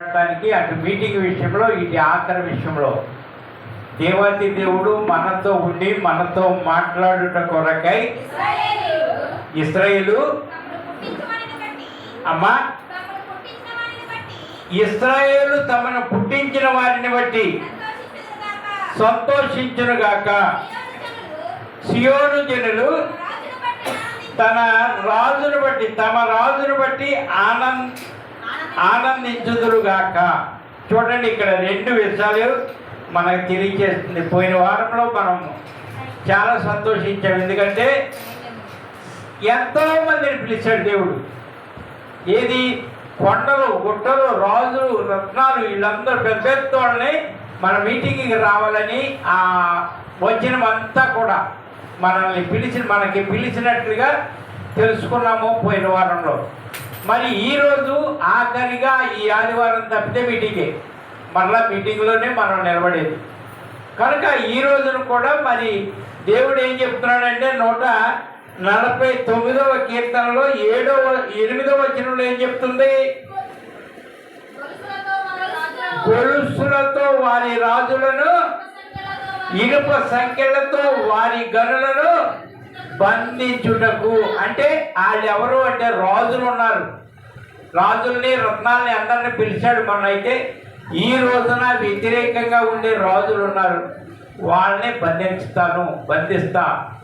అటు మీటింగ్ విషయంలో ఇటు ఆఖరి విషయంలో దేవాతి దేవుడు మనతో ఉండి మనతో మాట్లాడుట కొరకై ఇశ్రాయేలు అమ్మా ఇశ్రాయేలు తమను పుట్టించిన వారిని బట్టి సంతోషించునుగాక. సియోను జనులు తన రాజును బట్టి తమ రాజును బట్టి ఆనందించుదురుగాక. చూడండి, ఇక్కడ రెండు విషయాలు మనకు తెలియజేస్తుంది. పోయిన వారంలో మనం చాలా సంతోషించాం, ఎందుకంటే ఎంతోమందిని పిలిచాడు దేవుడు. ఏది కొండలు గుట్టలు రాజులు రత్నాలు వీళ్ళందరూ పెద్ద వాళ్ళని మన మీటింగ్కి రావాలని ఆ వచనమంతా కూడా మనకి పిలిచినట్లుగా తెలుసుకున్నాము పోయిన వారంలో. మరి ఈరోజు ఆఖరిగా ఈ ఆదివారం తప్పితే మీటింగే, మరలా మీటింగ్లోనే మనం నిలబడేది కనుక ఈ రోజును కూడా మరి దేవుడు ఏం చెప్తున్నాడంటే 149వ కీర్తనలో 8వ వచనంలో ఏం చెప్తుంది? గొలుసులతో వారి రాజులను, ఇనుప సంఖ్యలతో వారి గనులను బంధించుటకు. అంటే వాళ్ళు ఎవరు అంటే రాజులు ఉన్నారు, రాజుల్ని రత్నాల్ని అందరిని పిలిచాడు. మనైతే ఈ రోజున వ్యతిరేకంగా ఉండే రాజులు ఉన్నారు, వాళ్ళని బంధిస్తా,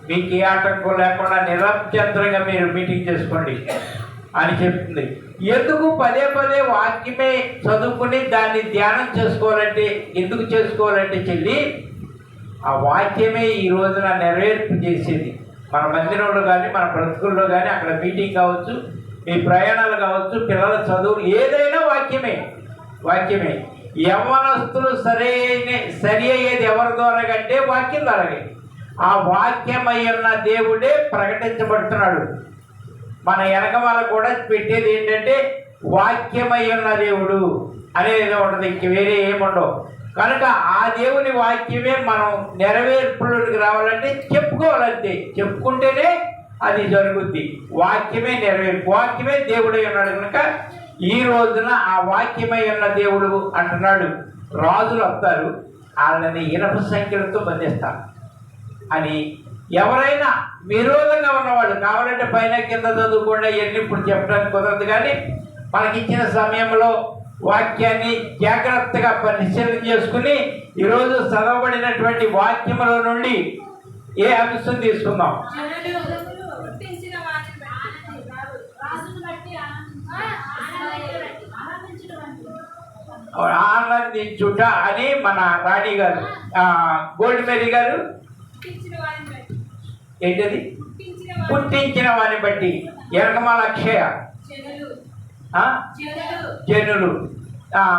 మీకు ఏ ఆటంకం లేకుండా నిరభ్యంతరంగా మీరు మీటింగ్ చేసుకోండి అని చెప్తుంది. ఎందుకు పదే వాక్యమే చదువుకుని దాన్ని ధ్యానం చేసుకోవాలంటే, ఎందుకు చేసుకోవాలంటే చెల్లి, ఆ వాక్యమే ఈ రోజున నెరవేర్పు చేసేది. మన మందిరంలో కానీ మన బ్రతుకుల్లో కానీ అక్కడ మీటింగ్ కావచ్చు, మీ ప్రయాణాలు కావచ్చు, పిల్లల చదువు, ఏదైనా వాక్యమే. యవ్వనస్తులు సరి అయ్యేది ఎవరి ద్వారా కంటే వాక్యం ద్వారా. ఆ వాక్యమయ్యున్న దేవుడే ప్రకటించబడుతున్నాడు. మన వెనక వాళ్ళకు కూడా పెట్టేది ఏంటంటే వాక్యమయ్యున్న దేవుడు అనేది ఉండదు, ఇంక వేరే ఏముండవు. కనుక ఆ దేవుని వాక్యమే మనం నెరవేర్పులోకి రావాలంటే చెప్పుకోవాలంటే, చెప్పుకుంటేనే అది జరుగుద్ది. వాక్యమే నెరవేర్పు, వాక్యమే దేవుడై ఉన్నాడు. కనుక ఈ రోజున ఆ వాక్యమై ఉన్న దేవుడు అంటున్నాడు, రాజులు వస్తారు, వాళ్ళని ఇనప సంఖ్యలతో బంధిస్తారు అని. ఎవరైనా విరోధంగా ఉన్నవాళ్ళు కావాలంటే పైన కింద చదువుకోండి, అవన్నీ ఇప్పుడు చెప్పడానికి కుదరదు. కానీ మనకిచ్చిన సమయంలో వాక్యాన్ని జాగ్రత్తగా పరిశీలన చేసుకుని ఈరోజు చదవబడినటువంటి వాక్యముల నుండి ఏ అంశం తీసుకుందాం? ఆనందించుట అని మన రాణి గారు, గోల్డ్ మేరీ గారు ఏంటది? పుట్టించిన వారిని బట్టి. ఎనకమాల అక్షయ జనులు,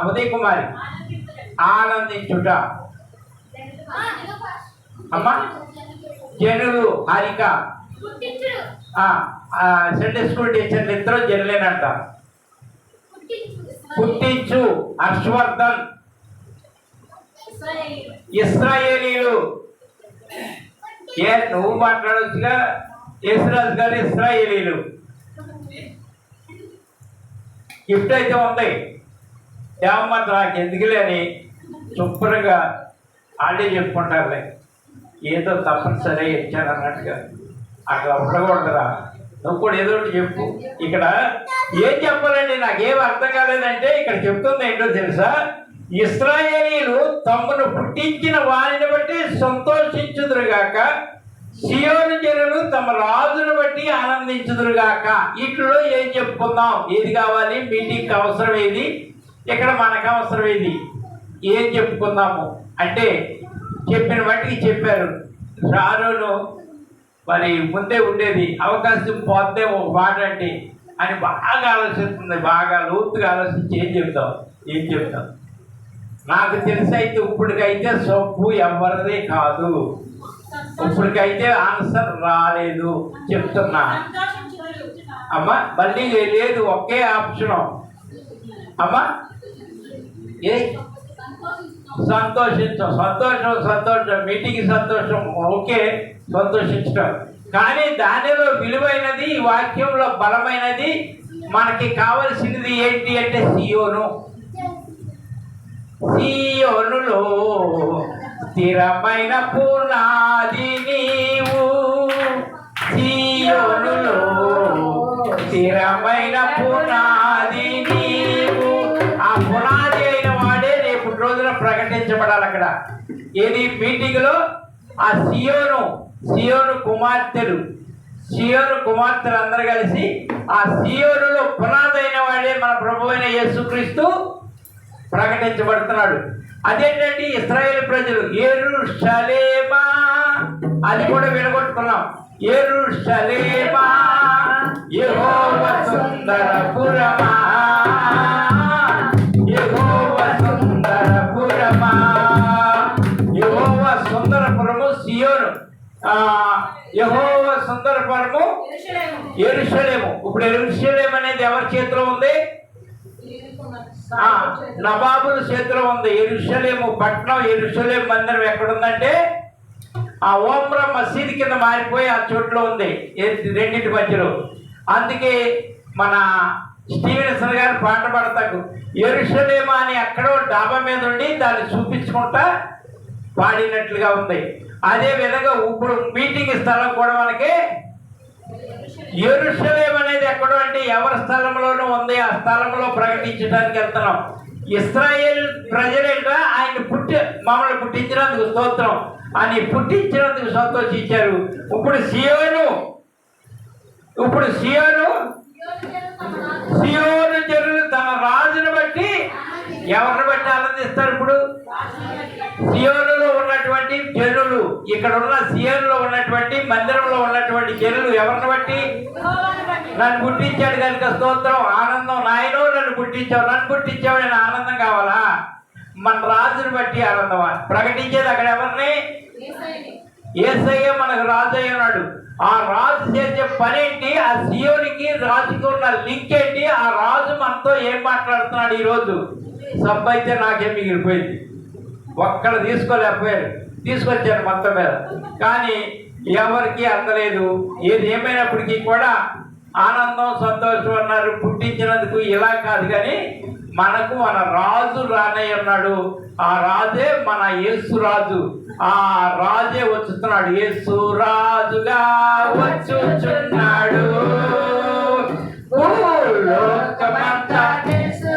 ఉదయ్ కుమారి ఆనందించుట. అమ్మా జనులు, హారిక, సండే స్కూల్ టీచర్లు ఇద్దరు జనులేనంట. పుట్టించు హర్షవర్ధన్, ఇశ్రాయేలీలు. నువ్వు మాట్లాడొచ్చుగా, యేసురాజు గారు ఇశ్రాయేలీలు. గిఫ్ట్ అయితే ఉంది, ఏమన్నా నాకు ఎందుకులే అని శుభ్రంగా వాళ్ళే చెప్పుకుంటారులే, ఏదో తప్పనిసరి ఇచ్చాను అన్నట్టుగా. అట్లా ఉండకూడదురా, నువ్వు కూడా ఏదో ఒకటి చెప్పు. ఇక్కడ ఏం చెప్పాలండి, నాకేం అర్థం కాలేదంటే ఇక్కడ చెప్తుంది ఏంటో తెలుసా? ఇశ్రాయేలీలు తమను పుట్టించిన వారిని బట్టి సంతోషించుదురుగాక, సియోను జనులు తమ రాజును బట్టి ఆనందించుదురుగాక. వీటిలో ఏం చెప్పుకుందాం? ఏది కావాలి? మీటింగ్కి అవసరం ఏది, ఇక్కడ మనకు అవసరం ఏది, ఏం చెప్పుకుందాము అంటే చెప్పిన బట్టికి చెప్పారు. షారోను మరి ముందే ఉండేది, అవకాశం పోతే ఒక మాట అంటే అని బాగా ఆలోచిస్తుంది, బాగా లోతుగా ఆలోచించి ఏం చెప్తాం? నాకు తెలిసి అయితే ఇప్పటికైతే సొప్పు ఎవరిదే కాదు, ఇప్పటికైతే ఆన్సర్ రాలేదు చెప్తున్నా అమ్మా. మళ్ళీ లేదు, ఒకే ఆప్షను అమ్మా. ఏ సంతోషం, మీటింగ్ సంతోషం, ఓకే, సంతోషించడం. కానీ దానిలో విలువైనది, ఈ వాక్యంలో బలమైనది, మనకి కావలసినది ఏంటి అంటే సియోను. సియోనులో స్థిరమైన పునాది నీవు, సియోనులో స్థిరమైన పునాది నీవు. ఆ పునాది అయిన వాడే రేపు రోజున ప్రకటించబడాలి. అక్కడ ఏది మీటింగ్లో ఆ సియోను కుమార్తెలు అందరూ కలిసి ఆ సియోనులో పునాదైన వాడే మన ప్రభు అయిన యేసుక్రీస్తు ప్రకటించబడుతున్నాడు. అదేంటంటే ఇశ్రాయేలు ప్రజలు యెరూషలేమా అది కూడా వినగొట్టుకున్నాం. యెరూషలేమా యెహోవా సుందరపురమా, యెహోవా సుందరపురమా. యెహోవా సుందరపురము సియోను, యెహోవా సుందరపురము యెరూషలేము. ఇప్పుడు యెరూషలేము అనేది ఎవరి చేతిలో ఉంది? నవాబుల చేతిలో ఉంది. యెరూషలేము పట్టణం, యెరూషలేము మందిరం ఎక్కడుందంటే ఆ ఓమ్రా మసీద్ కింద మారిపోయి ఆ చోట్లో ఉంది, రెండింటి మధ్యలో. అందుకే మన స్టీవెన్సన్ గారు పాట పాడతాకు యెరూషలేము అని ఎక్కడో డాబా మీద ఉండి దాన్ని చూపించుకుంటా పాడినట్లుగా ఉంది. అదే విధంగా ఇప్పుడు మీటింగ్ స్థలం కూడా మనకి యెరూషలేము అనేది ఎక్కడో అంటే ఎవరి స్థలంలోనూ ఉంది. ఆ స్థలంలో ప్రకటించడానికి వెళ్తున్నాం. ఇశ్రాయేల్ ప్రజలేట ఆయన మమ్మల్ని పుట్టించినందుకు స్తోత్రం అని పుట్టించినందుకు సంతోషించారు. ఇప్పుడు సియోను జనులు తమ రాజును బట్టి ఎవరిని బట్టి ఆనందిస్తారు? ఇప్పుడు సియోనులో ఉన్నటువంటి జనులు, ఇక్కడ ఉన్న సియోనులో ఉన్నటువంటి మందిరంలో ఉన్నటువంటి జనులు ఎవరిని బట్టి? నన్ను పుట్టించాడు కనుక స్తోత్రం, ఆనందం. నాయనో నన్ను పుట్టించావు నేను ఆనందం కావాలా? మన రాజుని బట్టి ఆనందమా? ప్రకటించేది అక్కడ ఎవరిని? యేసయ్య మనకు రాజు అయి ఉన్నాడు. ఆ రాజు చేసే పని ఏంటి? ఆ సియోనికి రాజుకి ఉన్న లింక్ ఏంటి? ఆ రాజు మనతో ఏం మాట్లాడుతున్నాడు? ఈరోజు సబ్బు అయితే నాకేం మిగిలిపోయింది, ఒక్కడ తీసుకోలేకపోయారు, తీసుకొచ్చారు మొత్తం మీద, కానీ ఎవరికి అందలేదు. ఏది ఏమైనప్పటికీ కూడా ఆనందం సంతోషం అన్నారు పుట్టించినందుకు. ఇలా కాదు కానీ మనకు మన రాజు రానయ్య ఉన్నాడు. ఆ రాజే మన యేసు రాజు. ఆ రాజే వచ్చుతున్నాడు. యేసు రాజుగా వచ్చుచున్నాడు, లోకమంతా యేసు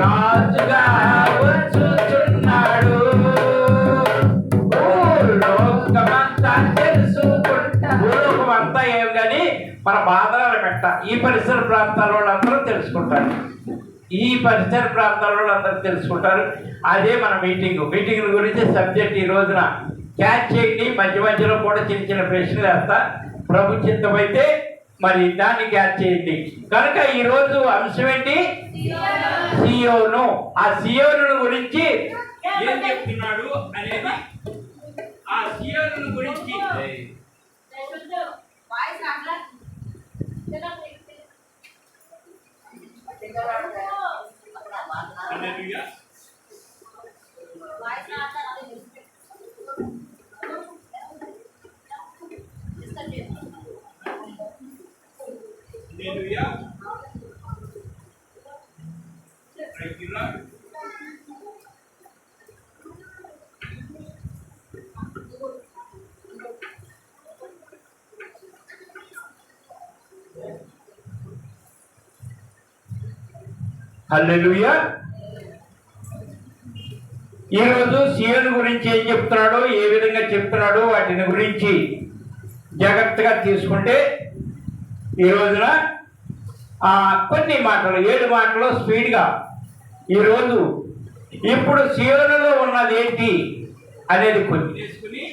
రాజుగా వచ్చుచున్నాడు, లోకమంతా తెలుసుకుంటాడు. భూలోకమంతా ఏం కానీ మన బాధలను పెట్ట ఈ పరిసర ప్రాంతాల వాళ్ళందరూ తెలుసుకుంటారు. అదే మన మీటింగ్ గురించి సబ్జెక్ట్ ఈ రోజున క్యాచ్ చేయండి. మధ్య మధ్యలో కూడా చిన్న చిన్న ప్రశ్నలు వేస్తా. ప్రభు చిత్తమైతే మరి దాన్ని క్యాచ్ చేయండి. కనుక ఈరోజు అంశం ఏంటి? సియోను. ఆ సియోను గురించి ఏం చెప్తున్నాడు అనేది, ఆ సియోను గురించి హల్లెలూయా. ఈరోజు సియోను గురించి ఏం చెప్తున్నాడో, ఏ విధంగా చెప్తున్నాడో వాటిని గురించి జాగ్రత్తగా తీసుకుంటే ఈ రోజున కొన్ని మాటలు 7 మాటలు స్పీడ్గా ఈరోజు ఇప్పుడు సియోనులో ఉన్నది ఏంటి అనేది కొన్ని తీసుకుని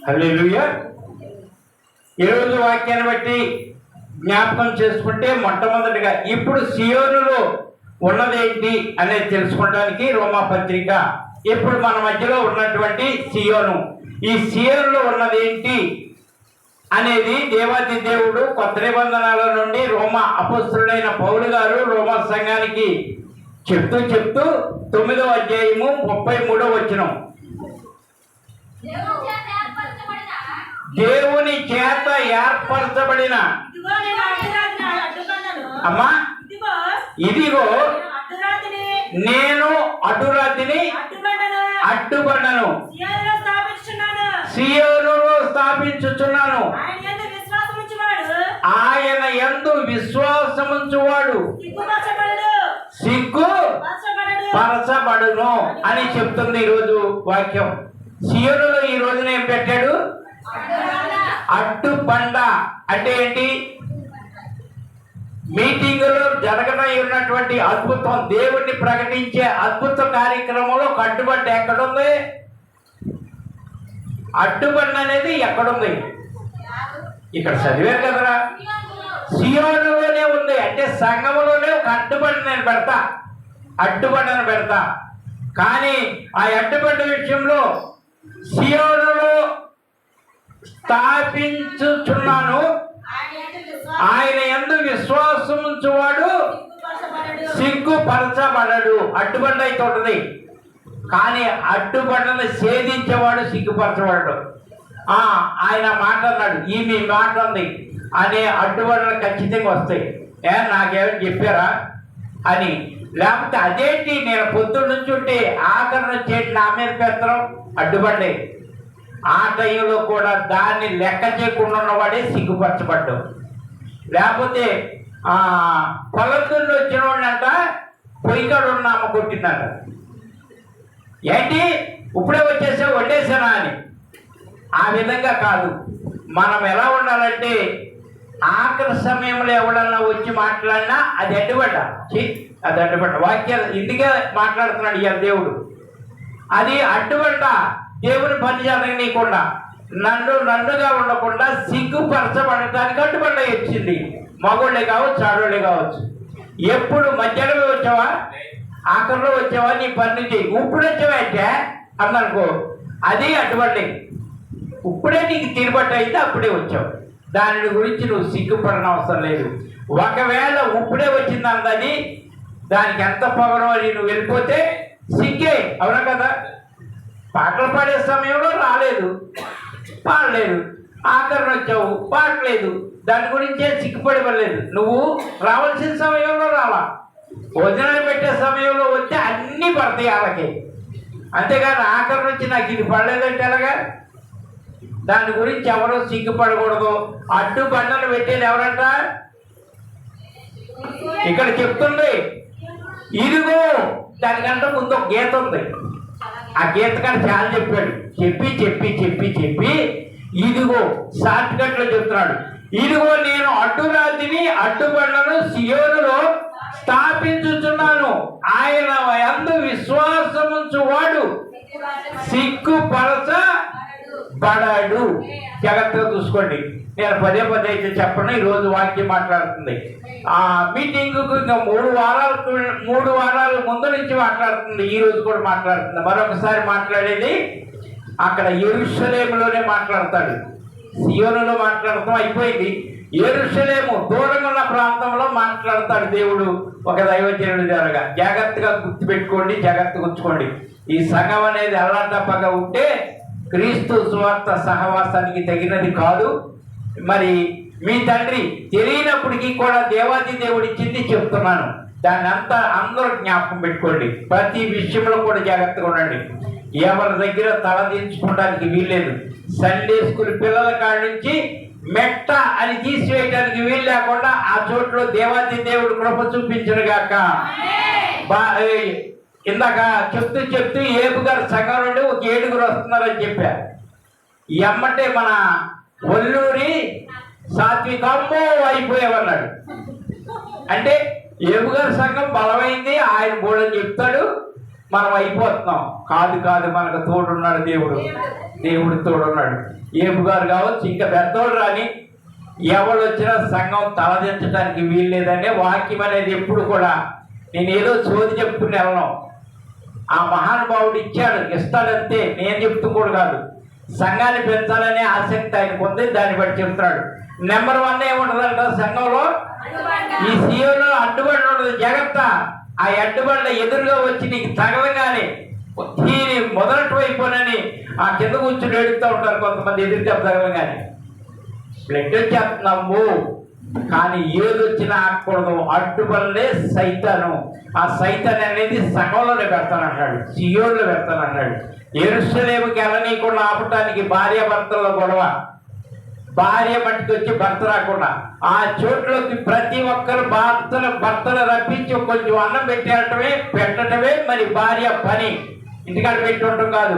హల్లెలూయా. ఈరోజు వాక్యాన్ని బట్టి జ్ఞాపకం చేసుకుంటే మొట్టమొదటిగా ఇప్పుడు సియోనులో ఉన్నదేంటి అనేది తెలుసుకోవడానికి రోమా పత్రిక, ఇప్పుడు మన మధ్యలో ఉన్నటువంటి సియోను, ఈ సియోనులో ఉన్నదేంటి అనేది దేవాది దేవుడు కొత్త నిబంధనల నుండి రోమా అపొస్తలుడైన పౌలు గారు రోమా సంఘానికి చెప్తూ 9వ అధ్యాయము 33వ వచనం, దేవుని చేత ఏర్పరచబడిన అమ్మా ఇదిగో నేను అడ్డురాతిని అడ్డుబండను సియోనులో స్థాపించుచున్నాను, ఆయన యందు విశ్వాసముంచువాడు సిగ్గు పరచబడును అని చెప్తుంది ఈరోజు వాక్యం. సియోనులో ఈ రోజున ఏం పెట్టాడు? అడ్డుబండ. అంటే ఏంటి? మీటింగులో జరగనై ఉన్నటువంటి అద్భుతం, దేవుణ్ణి ప్రకటించే అద్భుత కార్యక్రమంలో అడ్డుబండ ఎక్కడుంది? అడ్డుబండ అనేది ఎక్కడుంది? ఇక్కడ చదివారు కదరా, సియోనులోనే ఉంది. అంటే సంఘములోనే ఒక అడ్డుబండ నేను పెడతా, అడ్డుబండను పెడతా. కానీ ఆ అడ్డుబండ విషయంలో సియోనులో స్థాపించుచున్నాను, ఆయన యందు విశ్వాసముంచువాడు సిగ్గుపరచబడడు. అడ్డుబండ అయితే ఉంటుంది, కానీ అడ్డుబండను ఛేదించేవాడు సిగ్గుపరచబడడు. ఆయన మాట అన్నాడు, ఈ మీ మాట ఉంది అనే అడ్డుబండలు ఖచ్చితంగా వస్తాయి. నాకేమని చెప్పారా అని. లేకపోతే అదేంటి నేను పొద్దున్న నుంచి ఉంటే ఆఖరి వచ్చేటి నా మీద పెత్తనం, అడ్డుబండే. ఆ టైంలో కూడా దాన్ని లెక్క చేయకుండా ఉన్నవాడే సిగ్గుపరచబడ్డు. లేకపోతే పొలంతుల్లో వచ్చిన వాడినంట పొయ్యికాడు ఉన్న అమ్మ కొట్టిందంట. ఏంటి ఇప్పుడే వచ్చేసా వండేసానా అని. ఆ విధంగా కాదు. మనం ఎలా ఉండాలంటే ఆఖరి సమయంలో ఎవడన్నా వచ్చి మాట్లాడినా అది అడ్డుబడ్డ, అది అడ్డుబడ్డ. వాక్యాలు ఇందుకే మాట్లాడుతున్నాడు ఇవాళ దేవుడు. అది అడ్డుబడ్డ. దేవుని పని జరగనీయకుండా నన్నుగా ఉండకుండా సిగ్గుపరచబడటానికి అడ్డుబండ వచ్చింది. మగోళ్ళే కావచ్చు, ఆడోళ్ళే కావచ్చు. ఎప్పుడు మధ్యాహ్నం వచ్చావా, ఆఖరిలో వచ్చావా, నీ పని చేయి. ఇప్పుడు వచ్చావా అంటే అన్ననుకో, అది అడ్డుబండే. ఇప్పుడే నీకు తిరుబట్టు అయితే అప్పుడే వచ్చావు. దాని గురించి నువ్వు సిగ్గుపడన అవసరం లేదు. ఒకవేళ ఇప్పుడే వచ్చింది అన్నది దానికి ఎంత పొగరో అని నువ్వు వెళ్ళిపోతే సిగ్గే. అవునా కదా? పాటలు పాడే సమయంలో రాలేదు, పాడలేదు. ఆఖరణ వచ్చావు, పాడలేదు. దాని గురించే సిగ్గుపడలేదు. నువ్వు రావాల్సిన సమయంలో రావా. భోజనాలు పెట్టే సమయంలో వస్తే అన్నీ పడతాయి వాళ్ళకి. అంతేగాని ఆఖరణ వచ్చి నాకు ఇది పడలేదంటే ఎలాగా? దాని గురించి ఎవరో సిగ్గుపడకూడదు. అడ్డు బండలు పెట్టేది ఎవరంట? ఇక్కడ చెప్తుంది. ఇదిగో దానికంటే ముందు ఒక గీత ఉంది. ఆ గీత కానీ చాలా చెప్పాడు. చెప్పి చెప్పి చెప్పి చెప్పి ఇదిగో షార్ట్ కట్ లో చెప్తున్నాడు. ఇదిగో నేను అడ్డురాతిని అడ్డుబండను సియోనులో స్థాపించుచున్నాను, ఆయన యందు విశ్వాసముంచువాడు సిగ్గుపరచబడడు. జాగ్రత్తగా చూసుకోండి. నేను పదే అయితే చెప్పను. ఈరోజు వాక్యం మాట్లాడుతుంది. ఆ మీటింగ్కు ఇంకా 3 వారాల ముందు నుంచి మాట్లాడుతుంది. ఈ రోజు కూడా మాట్లాడుతుంది. మరొకసారి మాట్లాడేది అక్కడ యెరూషలేములోనే మాట్లాడతాడు. సియోనులో మాట్లాడటం అయిపోయింది. యెరూషలేము దూరంగా ఉన్న ప్రాంతంలో మాట్లాడతాడు దేవుడు ఒక దైవజనుడి ద్వారా. జాగ్రత్తగా గుర్తుపెట్టుకోండి, జాగ్రత్తగా ఉంచుకోండి. ఈ సంఘం అనేది అల్లాటప్పగా ఉంటే క్రీస్తు సువార్త సహవాసానికి తగినది కాదు. మరి మీ తండ్రి తెలియనప్పటికీ కూడా దేవాది దేవుడు ఇచ్చింది చెప్తున్నాను. దాన్ని అంతా అందరూ జ్ఞాపకం పెట్టుకోండి. ప్రతి విషయంలో కూడా జాగ్రత్తగా ఉండండి. ఎవరి దగ్గర తలదించుకోవడానికి వీల్లేదు. సండే స్కూల్ పిల్లల కాడి నుంచి మెట్ట అని తీసివేయడానికి వీలు లేకుండా ఆ చోట్లో దేవాది దేవుడు కృప చూపించను గాక. ఇందాక చెప్తూ ఏబు గారు సంఘం నుండి ఒక 7 వస్తున్నారని చెప్పారు. ఎమ్మటే మన ఒల్లూరి సాత్వికమ్మో అయిపోయామన్నాడు. అంటే ఏబు గారి సంఘం బలమైంది, ఆయన బోడని చెప్తాడు, మనం అయిపోతున్నాం. కాదు మనకు తోడున్నాడు దేవుడు తోడున్నాడు. ఏపు గారు కావచ్చు, ఇంకా పెద్దోళ్ళు రాని ఎవరు వచ్చినా సంఘం తలదించడానికి వీలు లేదనే వాక్యం అనేది ఎప్పుడు కూడా నేను ఏదో చోది చెప్పుకుని వెళ్ళను. ఆ మహానుభావుడు ఇచ్చాడు, ఇస్తాడంతే, నేను చెప్తూ కూడా కాదు. సంఘాన్ని పెంచాలనే ఆసక్తి ఆయనకు ఉంది, దాన్ని బట్టి చెప్తున్నాడు. నెంబర్ 1 ఏముంటుందంట సంఘంలో? ఈ సీఎంలో అడ్డుబడి ఉండదు, జాగ్రత్త. ఆ అడ్డుబడిన ఎదురుగా వచ్చి నీకు తగలగానే దీని మొదటి వైపునని ఆ కింద కూర్చుని ఏడుస్తూ ఉంటారు కొంతమంది, ఎదురుగా తగలగానే బ్లడ్ వచ్చేస్తున్నాము. కానీ ఏదొచ్చినా ఆకూడదు, అడ్డుబడులే సైతాను. ఆ సైతాన్ అనేది సంఘంలోనే పెడతానంటాడు, సీయోన్లో పెడతానంటాడు. యెరూషలేముకి వెళ్ళనీయకుండా ఆపటానికి భార్యాభర్తల్లో గొడవ, భార్య మట్టికి వచ్చి భర్త రాకుండా ఆ చోట్లోకి ప్రతి ఒక్కరు భర్తలు రప్పించి కొంచెం అన్నం పెట్టడమే మరి భార్య పని. ఇంటికాడ పెట్టి ఉండటం కాదు,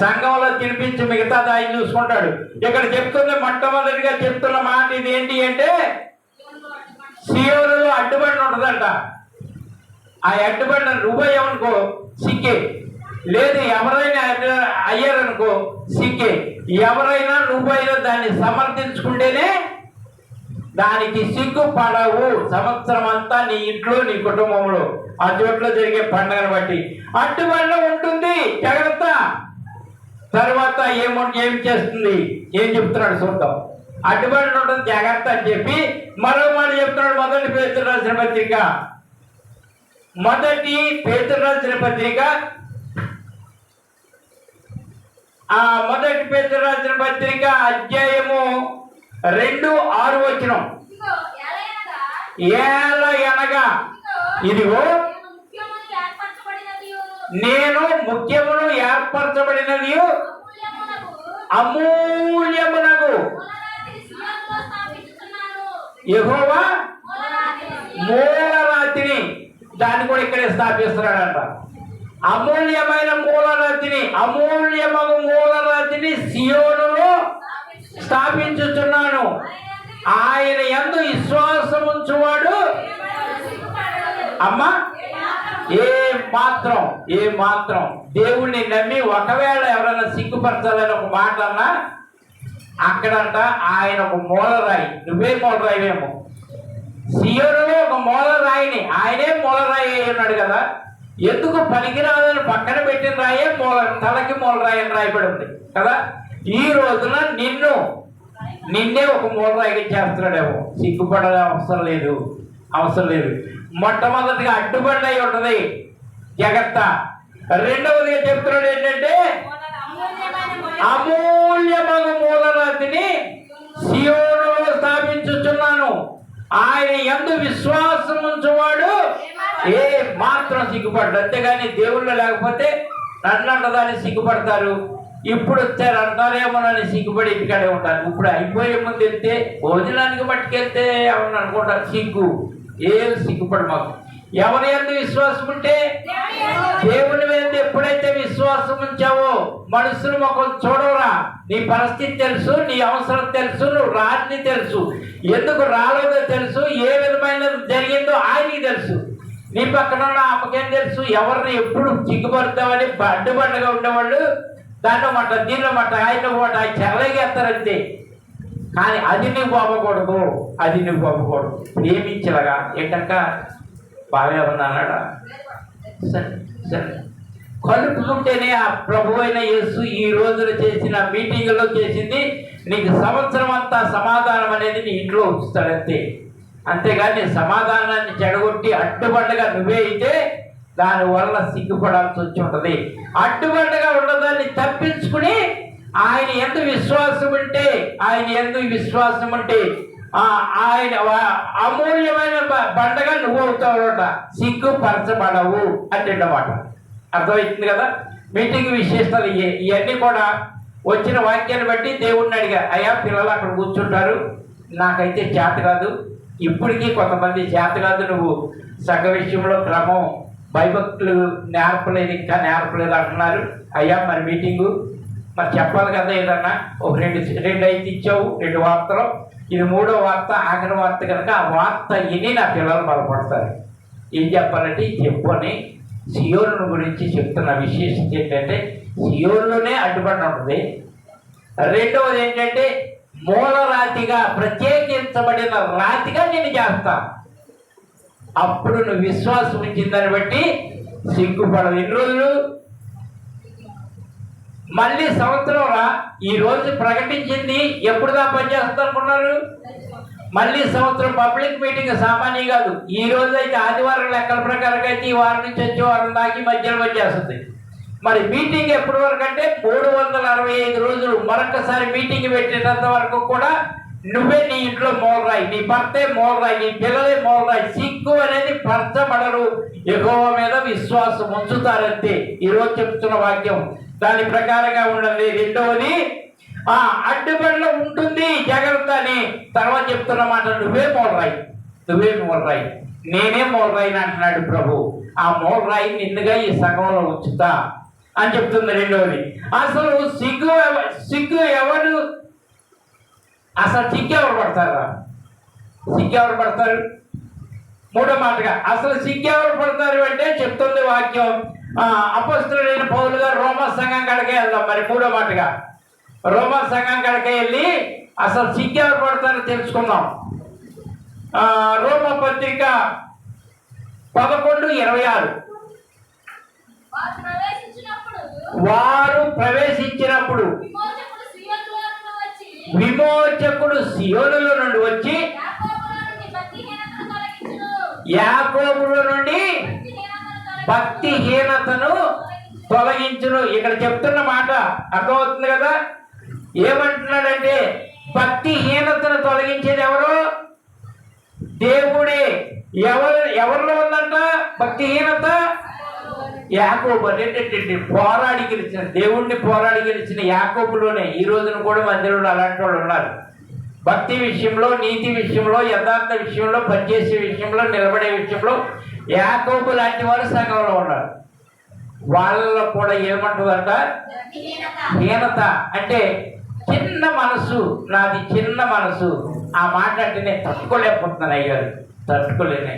సంఘంలో తినిపించి మిగతాది ఆయన చూసుకుంటాడు. ఇక్కడ చెప్తున్న మొట్టమొదటిగా చెప్తున్న మాట ఇది ఏంటి అంటే, సీయోనులో అడ్డుబడి ఉంటుందంట. ఆ అడ్డుబడిన నువ్వయ్యవనుకో సిక్కే, లేదు ఎవరైనా అయ్యారనుకో సిక్కే. ఎవరైనా నువ్వైనా దాన్ని సమర్థించుకుంటేనే దానికి సిగ్గుపడవు. సంవత్సరం అంతా నీ ఇంట్లో నీ కుటుంబంలో ఆ చోట్ల జరిగే పండుగను బట్టి అడ్డుబడిన ఉంటుంది, జాగ్రత్త. తర్వాత ఏం చేస్తుంది, ఏం చెప్తున్నాడు చూద్దాం. అడ్డుబడిన ఉంటుంది, జాగ్రత్త అని చెప్పి మరో మాట చెప్తున్నాడు. మొదటి పేతురు రాసిన పత్రిక మొదటి పేతురు రాసిన పత్రిక అధ్యాయము 2:6 ఏలయనగా ఇదిగో నేను ముఖ్యమును ఏర్పరచబడినది అమూల్యమునగు యెహోవా మూలరాతిని, దాన్ని కూడా ఇక్కడే స్థాపిస్తున్నాడంట. అమూల్యమైన అమూల్యమగు మూలరాతిని సియోనులో స్థాపించుచున్నాను. ఆయన యందు విశ్వాసముంచువాడు అమ్మా ఏ మాత్రం దేవుణ్ణి నమ్మి ఒకవేళ ఎవరైనా సిగ్గుపరచాలని ఒక మాట అన్నా అక్కడంట ఆయన ఒక మూలరాయి. నువ్వే మూలరాయివేమో, సియోనులో ఒక మూలరాయిని, ఆయనే మూలరాయి అయి ఉన్నాడు కదా. ఎందుకు పనికిరాదని పక్కన పెట్టిన రాయే తలకి మూలరాయి అని రాయబడి ఉంది కదా. ఈ రోజున నిన్నే ఒక మూలరాయిగా చేస్తున్నాడేమో, సిగ్గుపడ అవసరం లేదు. మొట్టమొదటిగా అడ్డుబడి ఉంటది, జాగ్రత్త. రెండవదిగా చెప్తున్నాడు ఏంటంటే, అమూల్యమగు మూలరాతిని సియోనులో స్థాపించుచున్నాను, ఆయన యందు విశ్వాసం ఉంచువాడు ఏ మాత్రం సిగ్గుపడ్డు. అంతేగాని దేవుళ్ళు లేకపోతే నన్నంటదాన్ని సిగ్గుపడతారు. ఇప్పుడు వచ్చారు అంటారేమోనని సిగ్గుపడి ఇంటికాడే ఉంటారు. ఇప్పుడు అయిపోయే ముందు వెళ్తే భోజనానికి పట్టుకెళ్తే ఎవరిని అనుకుంటారు, ఏం సిగ్గుపడు మాకు. ఎవరి యందు విశ్వాసం ఉంటే, దేవుని మీద ఎప్పుడైతే విశ్వాసం ఉంచావో మనుషులు మొక్కలు చూడవురా. నీ పరిస్థితి తెలుసు, నీ అవసరం తెలుసు, నువ్వు రాని తెలుసు, ఎందుకు రాలేదో తెలుసు, ఏ విధమైన జరిగిందో ఆయనకి తెలుసు. నీ పక్కన ఉన్న అమ్మకేం తెలుసు. ఎవరిని ఎప్పుడు సిగ్గుపడతామని అడ్డుబండగా ఉండేవాళ్ళు దాంట్లో మాట దీనిలో మాట ఆయన మాట ఆయన చెరలేగేస్తారంతే. కానీ అది నువ్వు అవ్వకూడదు, ప్రేమించలగా. ఏంటంట బాగా ఏమన్నా అన్నాడా? సరే కలుపుకుంటేనే ఆ ప్రభు అయిన యేసు ఈ రోజున చేసిన మీటింగ్లో చేసింది నీకు సంవత్సరం అంతా సమాధానం అనేది నీ ఇంట్లో ఉంచుతాడంతే. అంతేగాని సమాధానాన్ని చెడగొట్టి అడ్డుబండగా నువ్వే అయితే దానివల్ల సిగ్గుపడాల్సి వచ్చి ఉంటుంది. అడ్డుబండగా ఉన్నదాన్ని తప్పించుకుని ఆయన ఎందు విశ్వాసం ఉంటే ఆయన అమూల్యమైన బండగా నువ్వు అవుతావుట, సిగ్గుపరచబడవు అంటేమాట. అర్థమవుతుంది కదా. మీటింగ్ విశేషాలు ఇవన్నీ కూడా వచ్చిన వాక్యాన్ని బట్టి దేవుణ్ణి అడిగా, అయ్యా పిల్లలు అక్కడ కూర్చుంటారు, నాకైతే చేత కాదు, ఇప్పటికీ కొంతమంది చేత కాదు, నువ్వు సంఘ విషయంలో క్రమం భయభక్తులు నేర్పలేదు, ఇంకా నేర్పలేదు అంటున్నారు. అయ్యా మరి మీటింగు మరి చెప్పాలి కదా, ఏదన్నా ఒక రెండు అయితే ఇచ్చావు, 2 వార్తలు, ఇది 3వ వార్త, ఆఖరి వార్త కనుక ఆ వార్త విని నా పిల్లలు బలపడతారు. ఏం చెప్పాలంటే చెప్పని సియోను గురించి చెప్తున్న విశేషత ఏంటంటే, సియోనులోనే అడ్డుబడి ఉంటుంది, రెండవది ఏంటంటే మూలరాతిగా ప్రత్యేకించబడిన రాతిగా నేను చేస్తా. అప్పుడు నువ్వు విశ్వాసం ఉంచిందని బట్టి సిగ్గుపడవు. ఎన్ని రోజులు? మళ్ళీ సంవత్సరం రా. ఈ రోజు ప్రకటించింది ఎప్పుడు దా పనిచేస్తుంది అనుకున్నారు? మళ్ళీ సంవత్సరం పబ్లిక్ మీటింగ్ సామాన్యం కాదు. ఈ రోజు అయితే ఆదివారం లెక్కల ప్రకారం అయితే ఈ వారం నుంచి వచ్చే వారం దాకి మధ్యలో వచ్చేస్తుంది. మరి మీటింగ్ ఎప్పటి వరకు అంటే 365 రోజులు. మరొకసారి మీటింగ్ పెట్టేటంత వరకు కూడా నువ్వే నీ ఇంట్లో మూలరాయి, నీ భర్తే మూలరాయి, నీ పిల్లలే మూలరాయి. సిగ్గు అనేది పరచబడరు, యెహోవా మీద విశ్వాసం ఉంచుతారంతే. ఈరోజు చెప్తున్న వాక్యం దాని ప్రకారంగా ఉండాలి. రెండవది అడ్డుబడిలో ఉంటుంది జాగ్రత్త అని తర్వాత చెప్తున్న మాట, నువ్వే మూలరాయి, నువ్వే మూలరాయి, నేనే మూలరాయిని అంటున్నాడు ప్రభు. ఆ మూలరాయి నిన్నుగా ఈ సంఘంలో ఉంచుతా అని చెప్తుంది. రెండవది, అసలు సిగ్గు ఎవరు అసలు సిగ్గెవరు పడతారా? సిగ్గెవరు పడతారు? మూడో మాటగా అసలు సిగ్గెవరు పడతారు అంటే చెప్తుంది వాక్యం. అపొస్తలుడైన పౌలు గారు రోమా సంఘం కాడికే వెళ్దాం. మరి మూడో మాటగా రోమా సంఘం కాడికే వెళ్ళి అసలు సిగ్గెవరు పడతారో తెలుసుకుందాం. రోమా పత్రిక 11:26 వారు ప్రవేశించినప్పుడు విమోచకుడు సియోనులో నుండి వచ్చి యాకోబులో నుండి భక్తిహీనతను తొలగించును. ఇక్కడ చెప్తున్న మాట అర్థమవుతుంది కదా? ఏమంటున్నాడంటే భక్తిహీనతను తొలగించేది ఎవరు? దేవుడే. ఎవరిలో ఉందంట భక్తిహీనత? యాకోబు. ఏంటంటే పోరాడి గెలిచిన దేవుణ్ణి, పోరాడి గెలిచిన యాకోబులోనే. ఈ రోజున కూడా మందిరంలో అలాంటి వాళ్ళు ఉన్నారు. భక్తి విషయంలో, నీతి విషయంలో, యథార్థ విషయంలో, పనిచేసే విషయంలో, నిలబడే విషయంలో యాకోబు లాంటి వారు సంఘంలో ఉన్నారు. వాళ్ళలో కూడా ఏమంటుందంట? హీనత. అంటే చిన్న మనసు, నాది చిన్న మనసు. ఆ మాట అంటే నేను తట్టుకోలేకపోతున్నాను అయ్యారు, తట్టుకోలేనే.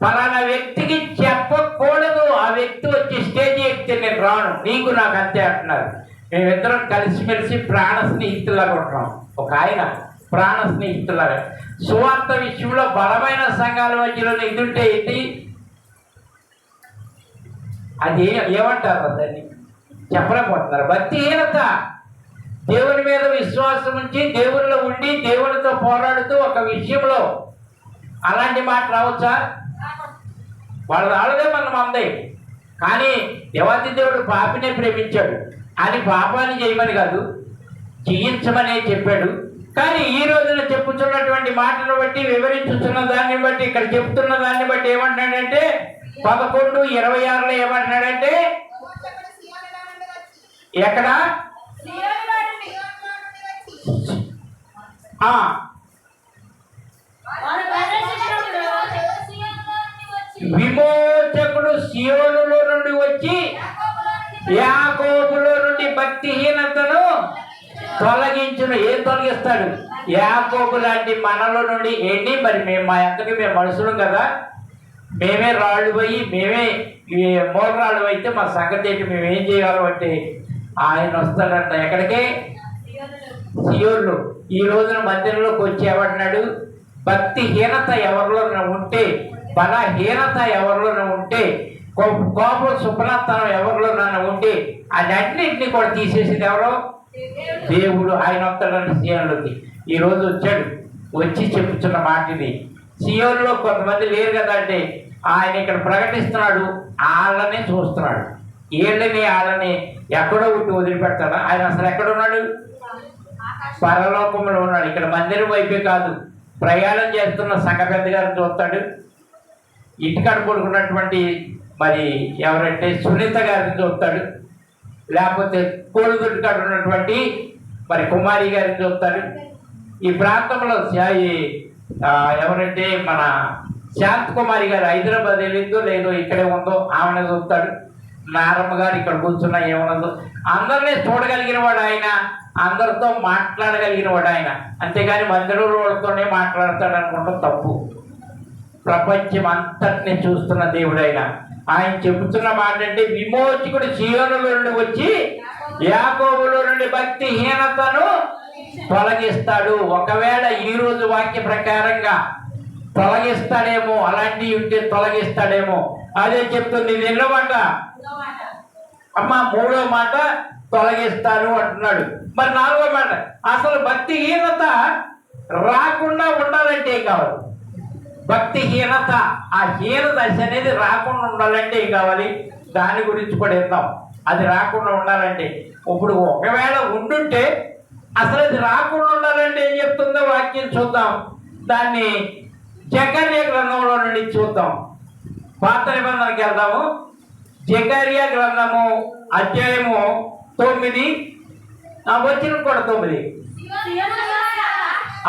ఫలానా వ్యక్తికి చెప్పకూడదు, ఆ వ్యక్తి వచ్చి స్టేజ్ ఎక్కితే నేను రాను, నీకు నాకు అంతే అంటున్నారు. మేమిద్దరం కలిసిమెలిసి ప్రాణ స్నేహితులాగా ఉంటున్నాం. ఒక ఆయన ప్రాణ స్నేహితులాగా. సువార్త విషయంలో బలమైన సంఘాల మధ్యలో ఇదుంటే ఏంటి? అది ఏమంటారు? దాన్ని చెప్పలేకపోతున్నారు. భక్తిహీనత. దేవుని మీద విశ్వాసం ఉంచి దేవునిలో ఉండి దేవునితో పోరాడుతూ ఒక విషయంలో అలాంటి మాట రావచ్చా? వాళ్ళు రాలేదే మనం అందే. కానీ దేవాది దేవుడు పాపినే ప్రేమించాడు అని పాపాన్ని చేయమని కాదు, చేయించమనే చెప్పాడు. కానీ ఈ రోజున చెప్పుతున్నటువంటి మాటను బట్టి, వివరించుతున్న దాన్ని బట్టి, ఇక్కడ చెప్తున్న దాన్ని బట్టి ఏమంటున్నాడంటే 11:26 ఏమంటున్నాడంటే, ఎక్కడ విమోచకుడు సియోనులో నుండి వచ్చి యాకోబులో నుండి భక్తిహీనతను తొలగించును. ఏం తొలగిస్తాడు? యాకోబు లాంటి మనలో నుండి ఏంటి? మరి మేము మా అంతకి మేము మనుషులం కదా, మేమే రాళ్ళు పోయి మేమే మూలరాళ్ళు అయితే మా సంగతి ఏంటి? మేము ఏం చేయాలి అంటే ఆయన వస్తాడంట. ఎక్కడికి? సియోనులో. ఈ రోజున మందిరంలోకి వచ్చి ఏమంటున్నాడు? భక్తిహీనత ఎవరిలో ఉంటే, బలహీనత ఎవరిలో ఉంటే, కోపం సుప్రతనం ఎవరిలో ఉంటే అన్నింటినీ కూడా తీసేసింది ఎవరో? దేవుడు. ఆయన వస్తాడంటే సియోనులోకి. ఈ రోజు వచ్చాడు, వచ్చి చెప్పుతున్న మాట ఇది. సియోనులో కొంతమంది లేరు కదా అంటే ఆయన ఇక్కడ ప్రకటిస్తున్నాడు. వాళ్ళనే చూస్తున్నాడు. వాళ్ళని ఎక్కడో ఉట్టి వదిలిపెడతాడా? ఆయన అసలు ఎక్కడున్నాడు? పరలోకంలో ఉన్నాడు. ఇక్కడ మందిరం వైపే కాదు, ప్రయాణం చేస్తున్న సంఘ పెద్ద గారిని చూస్తాడు. ఇంటికాడ పడుకున్నటువంటి మరి ఎవరంటే సునీత గారిని చూస్తాడు. లేకపోతే కోడిగుడ్డు కాడ ఉన్నటువంటి మరి కుమారి గారిని చూస్తాడు. ఈ ప్రాంతంలో ఎవరంటే మన శాంత్ కుమారి గారు హైదరాబాద్ వెళ్ళిందో లేదో ఇక్కడే ఉందో ఆమెను చూస్తాడు. నారమ్మ గారు ఇక్కడ కూర్చున్నా ఏమన్నదో. అందరినీ చూడగలిగిన వాడు ఆయన, అందరితో మాట్లాడగలిగిన వాడు ఆయన. అంతేగాని మందిరంలో వాళ్ళతోనే మాట్లాడతాడు అనుకుంటాం తప్పు. ప్రపంచం అంతటిని చూస్తున్న దేవుడు ఆయన. ఆయన చెబుతున్న మాట అంటే విమోచకుడు సియోనులో నుండి వచ్చి యాకోబులో నుండి భక్తిహీనతను తొలగిస్తాడు. ఒకవేళ ఈ రోజు వాక్య ప్రకారంగా తొలగిస్తాడేమో, అలాంటివి ఉంటే తొలగిస్తాడేమో. అదే చెప్తుంది రెండో మాట. అమ్మ మూడో మాట తొలగిస్తాను అంటున్నాడు. మరి నాలుగో మాట, అసలు భక్తిహీనత రాకుండా ఉండాలంటే ఏం కావాలి? భక్తిహీనత, ఆ హీన దశ అనేది రాకుండా ఉండాలంటే ఏం కావాలి? దాని గురించి కూడా విందాం. అది రాకుండా ఉండాలంటే ఇప్పుడు ఒకవేళ ఉండుంటే అసలు అది రాకుండా ఉండాలంటే ఏం చెప్తుందో వాక్యం చూద్దాం. దాన్ని జకర్యా గ్రంథంలో నుండి చూద్దాం. పాత నిబంధనకి వెళ్దాము. జకర్యా గ్రంథము అధ్యాయము 9, వచ్చిన కూడా 9.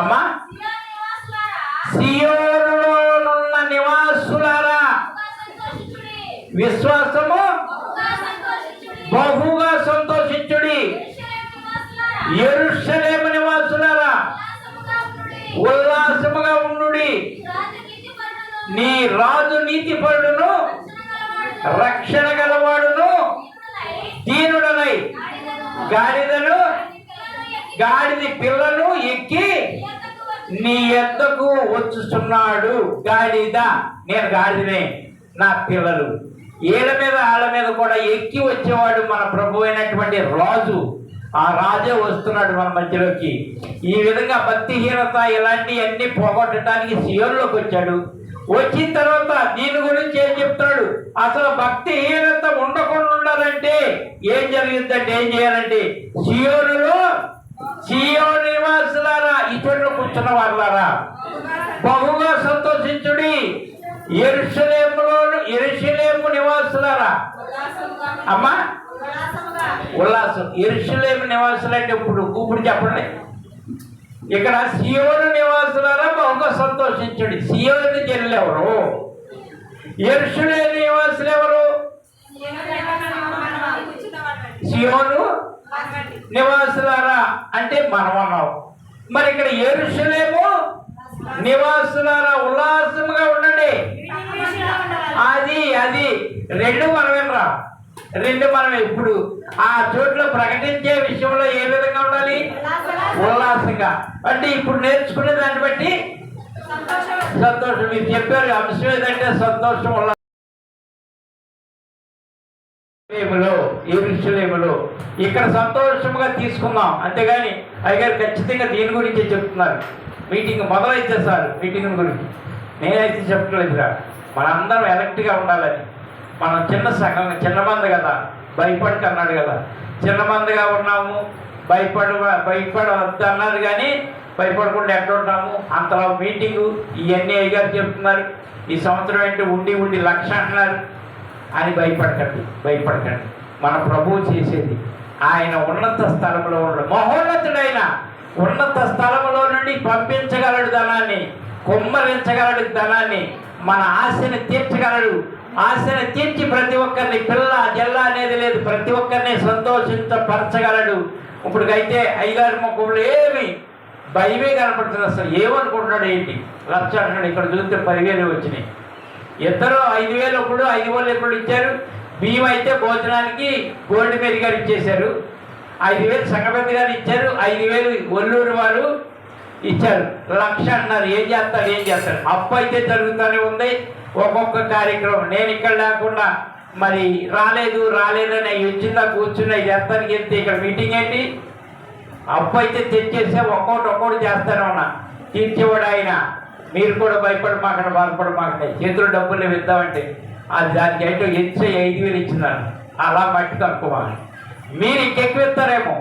అమ్మా, సియోనులోనున్న నివాసులారా విశ్వాసము బహుగా సంతోషించుడి. యెరూషలేము నివాసులారా ఉల్లాసముగా ఉండుడి. నీ రాజు నీతిపరుడును రక్షణ గలవాడును దీనుడనై గాడిదను గాడిద పిల్లను ఎక్కి నీ యొద్దకు వచ్చుచున్నాడు. గాడిద, నేను గాడిదనే, నా పిల్లలు. ఏళ్ళ మీద ఆళ్ళ మీద కూడా ఎక్కి వచ్చేవాడు మన ప్రభు అయినటువంటి రాజు. ఆ రాజే వస్తున్నాడు మన మధ్యలోకి. ఈ విధంగా భక్తిహీనత ఇలాంటివన్నీ పోగొట్టడానికి సియోనులోకి వచ్చాడు. వచ్చిన తర్వాత దీని గురించి ఏం చెప్తాడు? అసలు భక్తిహీనత ఉండకుండా ఉండాలంటే ఏం జరిగిందంటే, ఏం చేయాలంటే, సియోను నివాసులారా, ఈ చోట్ల కూర్చున్న వాళ్ళారా బహుగా సంతోషించుడి. యెరూషలేము నివాసులారా, అమ్మా ఉల్లాసం. యెరూషలేము నివాసులు అంటే ఇప్పుడు చెప్పండి. ఇక్కడ సియోను నివాసులారా బహుగా సంతోషించుడి. సియోను జనులు ఎవరు? యెరూషలేము నివాసులు ఎవరు? సియోను నివాసులారా అంటే మనం అన్నాం. మరి ఇక్కడ యెరూషలేము నివాసులారా ఉల్లాసముగా ఉండండి. అది రెండు మనమేనరా, రెండు మనమే. ఇప్పుడు ఆ చోట్ల ప్రకటించే విషయంలో ఏ విధంగా ఉండాలి? ఉల్లాసంగా. అంటే ఇప్పుడు నేర్చుకునే దాన్ని బట్టి సంతోషం. మీరు చెప్పారు అంశం ఏదంటే సంతోషం. యెరూషలేములో ఇక్కడ సంతోషంగా తీసుకుందాం, అంతేగాని అయ్యగారు ఖచ్చితంగా దీని గురించి చెప్తున్నారు. మీటింగ్ మొదలైతే సార్, మీటింగ్ గురించి నేనైతే చెప్పట్లేదురా. మనందరం ఎలక్ట్గా ఉండాలని. మనం చిన్న సంఘం, చిన్న మంది కదా, భయపడక అన్నాడు కదా. చిన్న మందిగా ఉన్నాము, భయపడవద్దు అన్నారు, కానీ భయపడకుండా ఎట్లుంటాము. అంతలో మీటింగు ఇవన్నీ అయ్యగారు చెప్తున్నారు. ఈ సంవత్సరం ఏంటి ఉండి 1,00,000 అంటున్నారు అని భయపడకండి. మన ప్రభువు చేసేది ఆయన ఉన్నత స్థలంలో ఉన్నాడు. మహోన్నతుడైన ఉన్నత స్థలంలో నుండి పంపించగలడు ధనాన్ని, కుమ్మరించగలడు ధనాన్ని, మన ఆశని తీర్చగలడు. ఆశని తీర్చి ప్రతి ఒక్కరిని పిల్ల జల్ల అనేది లేదు, ప్రతి ఒక్కరిని సంతోషించపరచగలడు. ఇప్పటికైతే అయ్యగారి ముఖంలో ఏమి భయమే కనపడుతుంది. అసలు ఏమనుకుంటున్నాడు? ఏంటి 1,00,000 అంటున్నాడు. ఇక్కడ చూస్తే 10,000 వచ్చినాయి. ఇద్దరు 5,000 ఒకడు, 5,000 ఒకడు ఇచ్చారు. బియ్యం అయితే భోజనానికి గోల్డ్ మేరీ గారు ఇచ్చేశారు. 5,000 సంగపెద్ద గారు ఇచ్చారు. 5,000 ఒల్లూరు వారు ఇచ్చారు. 1,00,000 అన్నారు. ఏం చేస్తారు? అప్పు అయితే జరుగుతూనే ఉంది. ఒక్కొక్క కార్యక్రమం నేను ఇక్కడ లేకుండా మరి రాలేదని వచ్చిందా కూర్చున్నా చేస్తానికి వెళ్తే ఇక్కడ మీటింగ్ ఏంటి? అప్పు అయితే తెచ్చేసే ఒక్కొక్కటి చేస్తానే ఉన్నా. తీర్చేవాడు ఆయన. మీరు కూడా భయపడమాకండి, బాధపడమాకండి. చేతులు డబ్బులు ఇద్దామంటే అది దానికి అయితే ఇచ్చే 5,000 ఇచ్చినారు. అలా మట్టి కనుక్కోవాలి. మీరు ఇంకెక్కువ ఇస్తారేమో,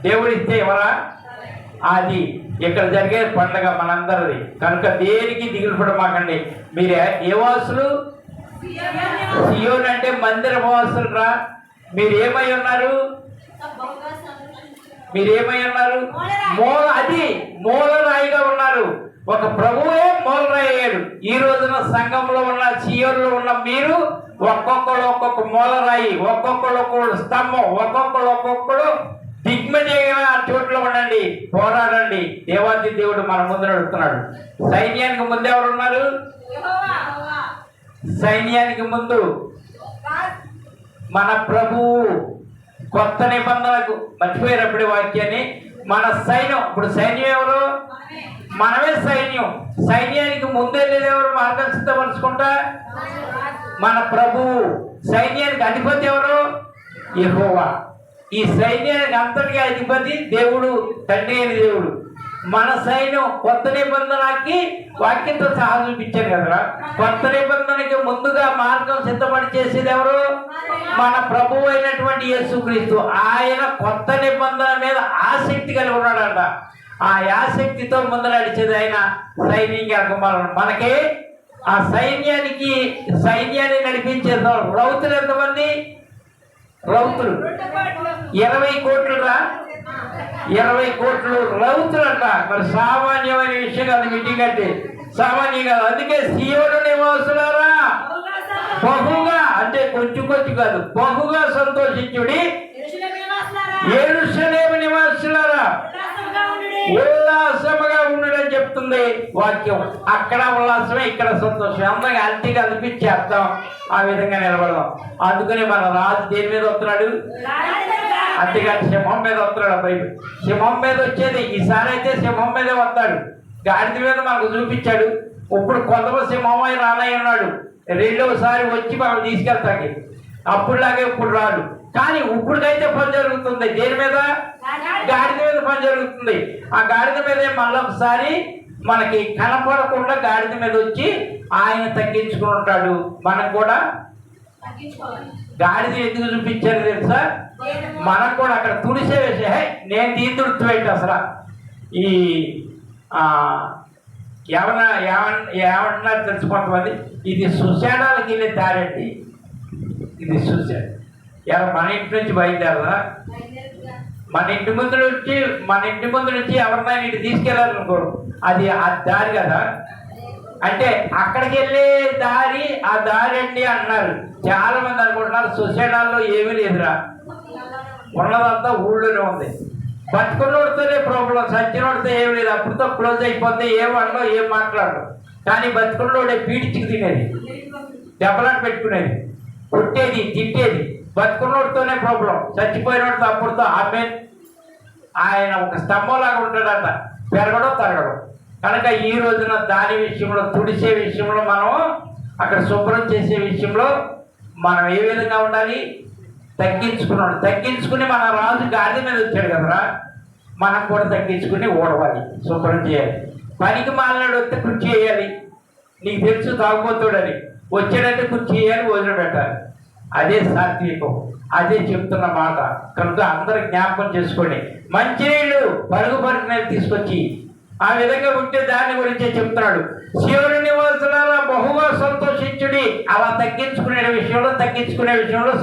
దేవుడు ఇస్తే ఎవరా? అది ఇక్కడ జరిగే పండుగ మనందరిది కనుక దేనికి దిగులు పడమాకండి. మీరు ఏ వాసులు? సియోను అంటే మందిర వాసులు రా. మీరు ఏమై ఉన్నారు? మూలరాయిగా ఉన్నారు. ఒక ప్రభువే మూలరాయి అయ్యాడు. ఈ రోజున సంఘంలో ఉన్న సియోనులో ఉన్న మీరు ఒక్కొక్క మూలరాయి, ఒక్కొక్కడు స్తంభం, ఒక్కొక్కడు దిగ్మజయ చోట్ల ఉండండి, పోరాడండి. దేవాది దేవుడు మన ముందు నడుస్తున్నాడు. సైన్యానికి ముందు ఎవరున్నారు? సైన్యానికి ముందు మన ప్రభువు. కొత్త నిబంధనకు మర్చిపోయినప్పుడు వాక్యాన్ని మన సైన్యం. ఇప్పుడు సైన్యం ఎవరు? మనమే సైన్యం. సైన్యానికి ముందెళ్ళేది ఎవరు? మార్గం సిద్ధపరుచుకుంటా మన ప్రభువు. సైన్యానికి అధిపతి ఎవరు? యెహోవా. ఈ సైన్యానికి అంతటికీ అధిపతి దేవుడు, తండ్రి అయిన దేవుడు. మన సైన్యం కొత్త నిబంధనకి వాక్యంతో సహా చూపించారు కదా. కొత్త నిబంధనకి ముందుగా మార్గం సిద్ధపడి చేసేది ఎవరు? మన ప్రభువు అయినటువంటి యేసుక్రీస్తు. ఆయన కొత్త నిబంధన మీద ఆసక్తి కలిగి ఉన్నాడంట. ఆ ఆసక్తితో ముందు నడిచేది ఆయన సైన్యం. మనకి ఆ సైన్యాన్ని నడిపించే రౌతులు ఎంతమంది? రౌతులు 20 కోట్లు రా. 20 కోట్లు రౌతులు అంట. మరి సామాన్యమైన విషయం కాదు. మీటింగ్ అంటే సామాన్యం కాదు. అందుకే సీయోను నివాసులారా బహుగా, అంటే కొంచెం కాదు, బహుగా సంతోషించుడి. యెరూషలేము నివాసులారా ఉల్లాసముగా ఉండడని చెప్తుంది వాక్యం. అక్కడ ఉల్లాసమే, ఇక్కడ సంతోషం. అందరికీ అంతే కల్పించేద్దాం, ఆ విధంగా నిలబడదాం. అందుకని మన రాజు దేని మీద వస్తున్నాడు? అంతేగాని సింహం మీద వస్తున్నాడు. బైబిల్ సింహం మీద వచ్చేది ఈసారి అయితే సింహం మీదే వస్తాడు. గాడిద మీద మనకు చూపించాడు. ఇప్పుడు కొంతమంది సింహమై రానై ఉన్నాడు. రెండవసారి వచ్చి మనం తీసుకెళ్తాకి. అప్పుడులాగే ఇప్పుడు రాడు. కానీ ఇప్పుడుకైతే పని జరుగుతుంది. దేని మీద? గాడిద మీద పని జరుగుతుంది. ఆ గాడిద మీద మళ్ళీ ఒకసారి మనకి కనపడకుండా గాడిద మీద వచ్చి ఆయన తగ్గించుకుని ఉంటాడు. మనం కూడా గాడిద ఎందుకు చూపించారు తెలుసా? మనకు కూడా అక్కడ తుడిసే వేసే నేను తీర్తుడుతు అసలు ఈ ఏమన్నారు తెలుసు కొంతమంది, ఇది సుశానాలకు వెళ్ళే దారండి. ఇది సుశాన్ మన ఇంటి నుంచి బయలుదేరదా? మన ఇంటి ముందు నుంచి ఎవరినైనా ఇటు తీసుకెళ్ళాలనుకో, అది ఆ దారి కదా. అంటే అక్కడికి వెళ్ళే దారి ఆ దారి అండి అన్నారు. చాలా మంది అనుకుంటున్నారు సుశానాల్లో ఏమీ లేదురా, ఉన్నదంతా ఊళ్ళోనే ఉంది. బతుకున్నోడితోనే ప్రాబ్లం, సచ్చినోడితో ఏమి లేదు. అప్పుడుతో క్లోజ్ అయిపోతే ఏమన్నా ఏం మాట్లాడరు. కానీ బతుకున్నోడే పీడిచికి తినేది, దెబ్బలాట పెట్టుకునేది, కొట్టేది, తిట్టేది. బతుకున్నోడితోనే ప్రాబ్లం. చచ్చిపోయినోడితో అప్పుడుతో ఆయన ఒక స్తంభంలాగా ఉంటాడట, పెరగడం తరగడం. కనుక ఈ రోజున దాని విషయంలో, తుడిసే విషయంలో, మనం అక్కడ శుభ్రం చేసే విషయంలో మనం ఏ విధంగా ఉండాలి? తగ్గించుకుని మన రాజు గాడి మీద వచ్చాడు కదరా, మనం కూడా తగ్గించుకుని ఓడవాలి, శుభ్రం చేయాలి. పనికి మాలినాడు వస్తే కృషి చేయాలి. నీకు తెలుసు తాగుపోతాడని, వచ్చాడంటే కృషి చేయాలి, వదిలి పెట్టాలి. అదే సాత్వికం, అదే చెప్తున్న మాట. కనుక అందరూ జ్ఞాపకం చేసుకోండి. మంచినీళ్ళు పరుగు నీళ్ళు తీసుకొచ్చి ఆ విధంగా ఉంటే దాని గురించే చెప్తున్నాడు. సీయోను నివాసులారా బహుగా సంతోషించుడి. అలా తగ్గించుకునే విషయంలో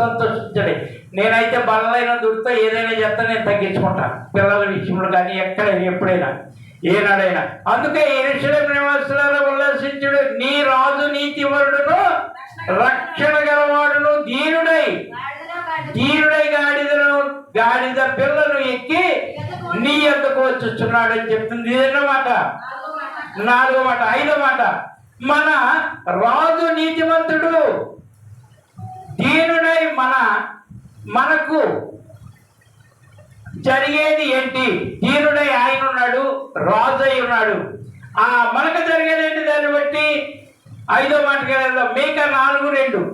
సంతోషించండి. నేనైతే బలమైన దుడితో ఏదైనా చేస్తా, నేను తగ్గించుకుంటాను. పిల్లల విషయంలో కానీ ఎక్కడ ఎప్పుడైనా ఏనాడైనా. అందుకే యెరూషలేము నివాసులారా ఉల్లాసించుడు. నీ రాజు నీతివరుడును రక్షణ గలవాడును దీనుడై గాడిద పిల్లను ఎక్కి నీ యొద్దకు వచ్చుచున్నాడు అని చెప్తుంది. ఇదేనో మాట. 4వ మాట. 5వ మాట, మన రాజు నీతిమంతుడు దీనుడై మనకు జరిగేది ఏంటి? దీనుడై ఆయన ఉన్నాడు, రాజు అయి ఉన్నాడు. మనకు జరిగేది ఏంటి? దాన్ని బట్టి 5వ మాటకి వెళ్దాం. మీకా 4:2.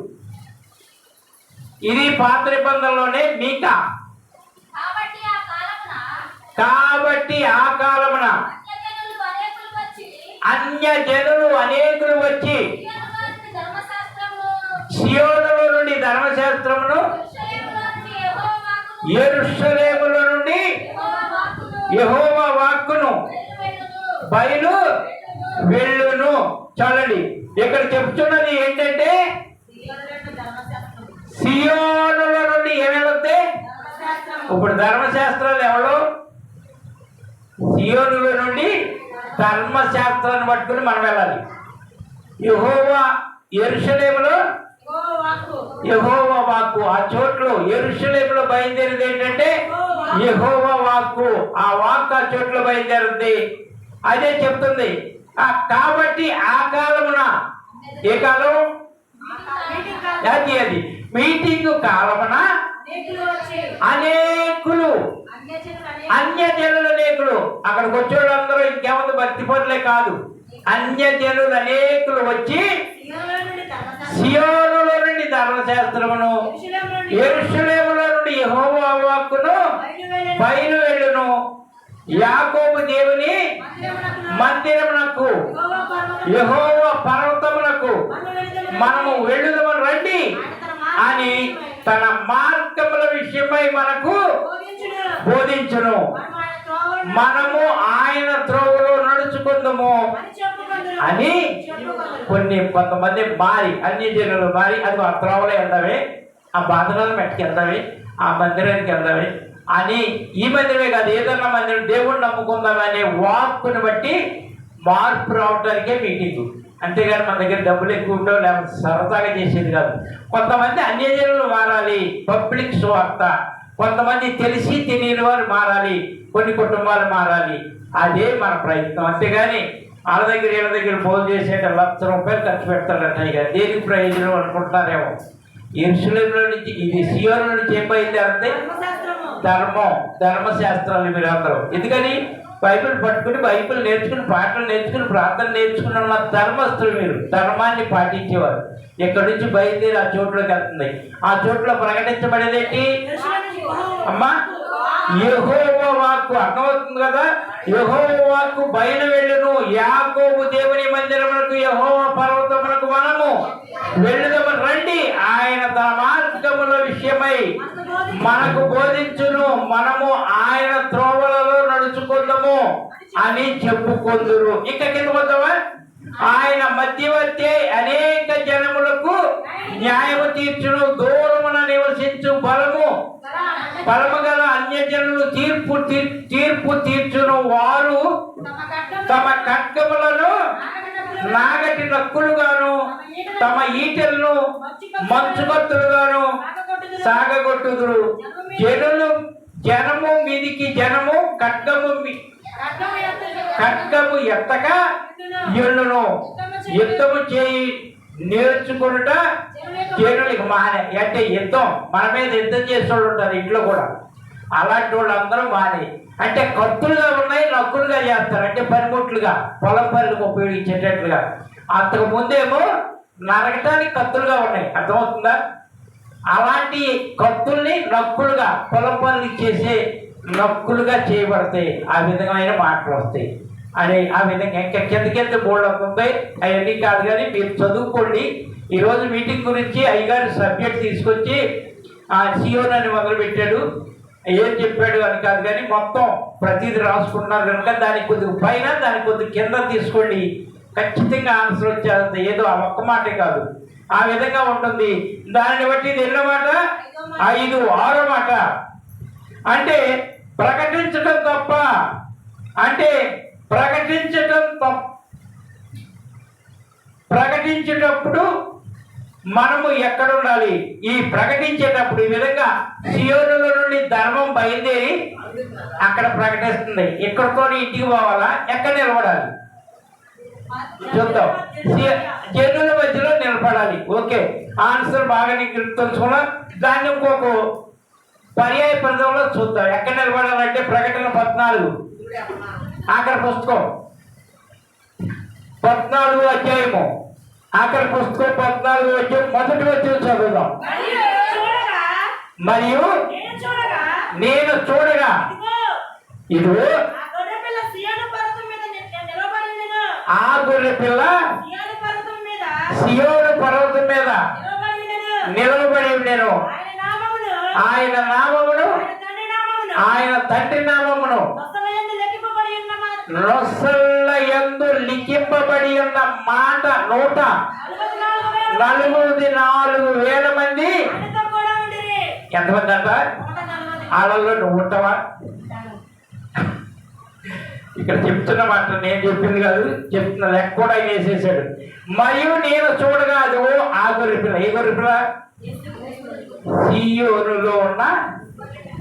ఇది పాత నిబంధనలోనే మీకా. కాబట్టి ఆ కాలమున అన్య జనులు అనేకులు వచ్చి సీయోనులో నుండి ధర్మశాస్త్రమును, యెరూషలేములో నుండి యెహోవా వాక్కును బయలు వెళ్ళును. చూడండి, ఇక్కడ చెప్తున్నది ఏంటంటే సీయోనులో నుండి ఏమేళతే? ఇప్పుడు ధర్మశాస్త్రాలు ఎవరు? సీయోనులో నుండి ధర్మశాస్త్రాన్ని పట్టుకుని మనం వెళ్ళాలి. యెహోవా యెరూషలేములో యెహోవా వాక్కు. ఆ చోట్లో యెరూషలేములో బయలుదేరేది ఏంటంటే యెహోవా వాక్కు. ఆ వాక్కు ఆ చోట్లో బయలుదేరుతుంది. అదే చెప్తుంది. కాబట్టి ఆ కాలమున, ఏ కాలం? అది మీటింగ్ కాలమున అనేకులు అన్యజనులు అనేకులు అక్కడికి వచ్చేవాళ్ళందరూ ఇంకేముంది భక్తి పనులే కాదు, అన్యజనులు అనేకులు వచ్చి సియోనులో నుండి ధర్మశాస్త్రమును యెరూషలేములో నుండి యెహోవా వాక్కును బయలు వెళ్ళును, యాకోబు దేవుని మందిరమునకు యెహోవా పర్వతమునకు మనము వెళ్ళుదమని రండి అని తన మార్గముల విషయమై మనకు బోధించును, మనము ఆయన త్రోవలో నడుచుకుందాము అని కొంతమంది మారి అన్ని జనులు మారి అది ఆ త్రోవలో వెళ్దామే, ఆ బాధలను మెట్టుకెళ్దామే, ఆ మందిరానికి వెళ్దామే అని, ఈ మందిరమే కాదు ఏదన్నా మందిరం దేవుణ్ణి నమ్ముకుందామనే వాక్కుని బట్టి మార్పు రావడానికే మీటింగు. అంతేగాని మన దగ్గర డబ్బులు ఎక్కువ ఉండవు, లేకపోతే సరదాగా చేసేది కాదు. కొంతమంది అన్యజనులు మారాలి, పబ్లిక్ స్వార్థ, కొంతమంది తెలిసి తెలియని వారు మారాలి, కొన్ని కుటుంబాలు మారాలి, అదే మన ప్రయత్నం. అంతేగాని వాళ్ళ దగ్గర వీళ్ళ దగ్గర ఫోన్ చేసేట ₹1,00,000 ఖర్చు పెడతాడట, ఇక దేనికి ప్రయోజనం అనుకుంటున్నారేమో. యెరూషలేములో నుంచి ఇది సియోను నుంచి ఏం బయలుదేరితే ధర్మశాస్త్రాలు మీరు అందరూ. ఎందుకని బైబిల్ పట్టుకుని బైబిల్ నేర్చుకుని పాటలు నేర్చుకుని ప్రార్థన నేర్చుకుని ఉన్న ధర్మస్తులు మీరు, ధర్మాన్ని పాటించేవారు. ఎక్కడి నుంచి బయలుదేరి ఆ చోట్లోకి వెళ్తుంది. ఆ చోట్లో ప్రకటించబడేదేంటి అమ్మా? యెహోవా వాక్కు. అర్థమవుతుంది కదా? యెహోవా వాక్కు బయలు వెళ్ళును, యాకోబు దేవుని మందిరమునకు యెహోవా పర్వతమునకు మనము వెళ్ళుదమని రండి, ఆయన తన మార్గముల విషయమై మనకు బోధించును, మనము ఆయన త్రోవలలో నడుచుకుందాము అని చెప్పుకొందురు. ఇంకా కింద పోతావా? ఆయన మధ్యవర్తి అనేక జనములకు న్యాయము తీర్చును, దూరమున నివసించు బలము గల అన్యజనులు తీర్పు తీర్చును, వారు తమ ఖడ్గములను నాగటి నక్కులుగాను తమ ఈటెలను మంచుగొత్తులుగాను సాగగొట్టుదురు. జనము మీదికి జనము ఖడ్గము ఎత్తక ఎల్లును, యుద్ధము చేయి నేర్చుకునుట జనులకు మానే. అంటే యుద్ధం మన మీద యుద్ధం చేసేవాళ్ళు ఉంటారు ఇంట్లో కూడా, అలాంటి వాళ్ళందరూ మానే. అంటే కత్తులుగా ఉన్నాయి, నక్కులుగా చేస్తారు, అంటే పనిముట్లుగా పొలం పనులకు ఉపయోగించేటట్లుగా. అంతకు ముందేమో నరకటానికి కత్తులుగా ఉన్నాయి, అర్థమవుతుందా? అలాంటి కత్తుల్ని నక్కులుగా పొలం పనులు చేసే నక్కులుగా చేయబడతాయి. ఆ విధమైన మాటలు వస్తాయి అని ఆ విధంగా ఇంకా కింద బోర్డు అవుతుంది. అవన్నీ కాదు కానీ మీరు చదువుకోండి. ఈరోజు మీటింగ్ గురించి అయ్యగారు సబ్జెక్ట్ తీసుకొచ్చి సియోన్ అని మొదలుపెట్టాడు. ఏం చెప్పాడు అని కాదు కానీ మొత్తం ప్రతిదీ రాసుకుంటున్నారు కనుక దానికి కొద్దిగా పైన దానికి కొద్దిగా కింద తీసుకోండి, ఖచ్చితంగా ఆన్సర్ వచ్చేది. ఏదో ఆ ఒక్క మాటే కాదు, ఆ విధంగా ఉంటుంది. దానిని బట్టి ఇది ఎన్నో మాట? 5, 6 మాట. అంటే ప్రకటించడం తప్ప, అంటే ప్రకటించేటప్పుడు మనము ఎక్కడ ఉండాలి? ఈ ప్రకటించేటప్పుడు ఈ విధంగా సియోనుల నుండి ధర్మం బయలుదేరి అక్కడ ప్రకటిస్తుంది. ఎక్కడితో ఇంటికి పోవాలా? ఎక్కడ నిలబడాలి చూద్దాం. జనుల మధ్యలో నిలబడాలి. ఓకే, ఆన్సర్ బాగా నీకు తెలుసుకున్నా. దాన్ని ఇంకొక పర్యాయ పదంలో చూద్దాం. ఎక్కడ నిలబడాలంటే ప్రకటన 14 ఆఖరి పుస్తకం 14వ అధ్యాయము, ఆఖరి పుస్తకం 14వ అధ్యాయం మొదటి వచ్చిన చదువుదాం. మరియు నేను చూడగా ఇదిగో ఆ గొర్రె పిల్ల సియోను పర్వతం మీద నిలబడి ఉండెను. ఆయన నామమును ఆయన తండ్రి నామమును నొసళ్ళ యందు లిఖింపబడి ఉన్న మాట 144,000 మంది. ఎంతమంది అంట? వాళ్ళల్లో నువ్వు ఉంటావా? ఇక్కడ చెప్తున్న మాట నేను చెప్పింది కాదు, చెప్తున్న లెక్క కూడా ఆయన వేసేసాడు. మరియు నేను చూడగా అది ఆ గొర్రె పిల్ల. ఏ గొర్రె పిల్ల? సియోనులో ఉన్న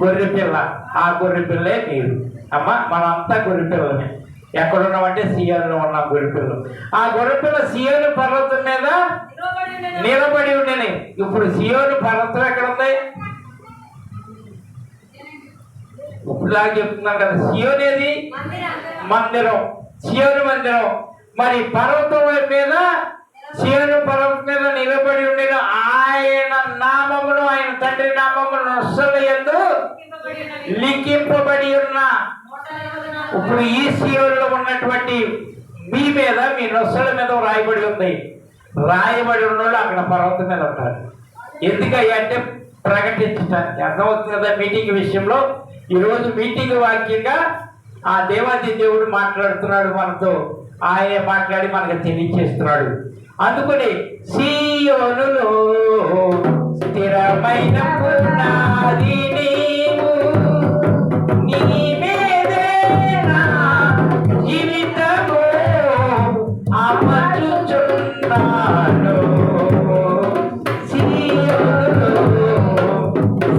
గొర్రె పిల్ల. ఆ గొర్రె పిల్లే మీరు. అమ్మ మనంతా గొర్రె పిల్లమే. ఎక్కడున్నామంటే సియోనులో ఉన్నాం. గొర్రెపిల్ల, ఆ గొర్రెపిల్ల సియోను పర్వతం మీద నిలబడి ఉండేది. ఇప్పుడు సియోను పర్వతం ఎక్కడ ఉంది? ఇప్పుడులాగా చెప్తున్నాను కదా, సియోను ఏది? మందిరం, సియోను మందిరం. మరి పర్వతం మీద, సియోను పర్వతం మీద నిలబడి ఉండేది ఆయన నామమును, ఆయన తండ్రి నామమును నొసలు యందు లిఖింపబడి ఉన్న. ఇప్పుడు ఈ సియోనులో ఉన్నటువంటి మీ మీద, మీ నొసల మీద రాయబడి ఉంది. రాయబడి ఉన్నోళ్ళు అక్కడ పర్వతం మీద ఉంటారు. ఎందుకయ్యా అంటే ప్రకటించడానికి. అర్థమవుతుంది కదా మీటింగ్ విషయంలో. ఈరోజు మీటింగ్ వాక్యంగా ఆ దేవాది దేవుడు మాట్లాడుతున్నాడు మనతో. ఆయన మాట్లాడి మనకు తెలియచేస్తున్నాడు. అందుకని సియోనులో స్థిరమైన పునాది నీవు, నీ మీదే నా జీవితము అమర్చుచున్నాను. సియోనులో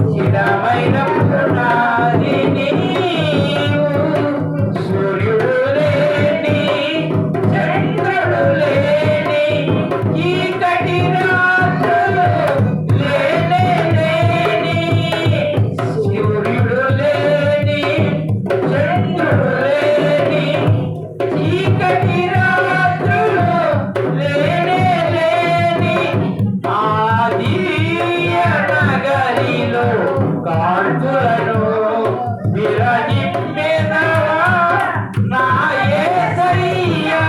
స్థిరమైన పునాది నీవు, సూర్యుడు లేని చంద్రుడు లేని చీకటి రాత్రులు లేనే లేని, సూర్యుడు లేని చంద్రుడు లేని చీకటి రాత్రులు లేనే లేని, ఆదియ నగరిలో కాంతులను విరజిమ్మెదవా నా యేసయ్యా.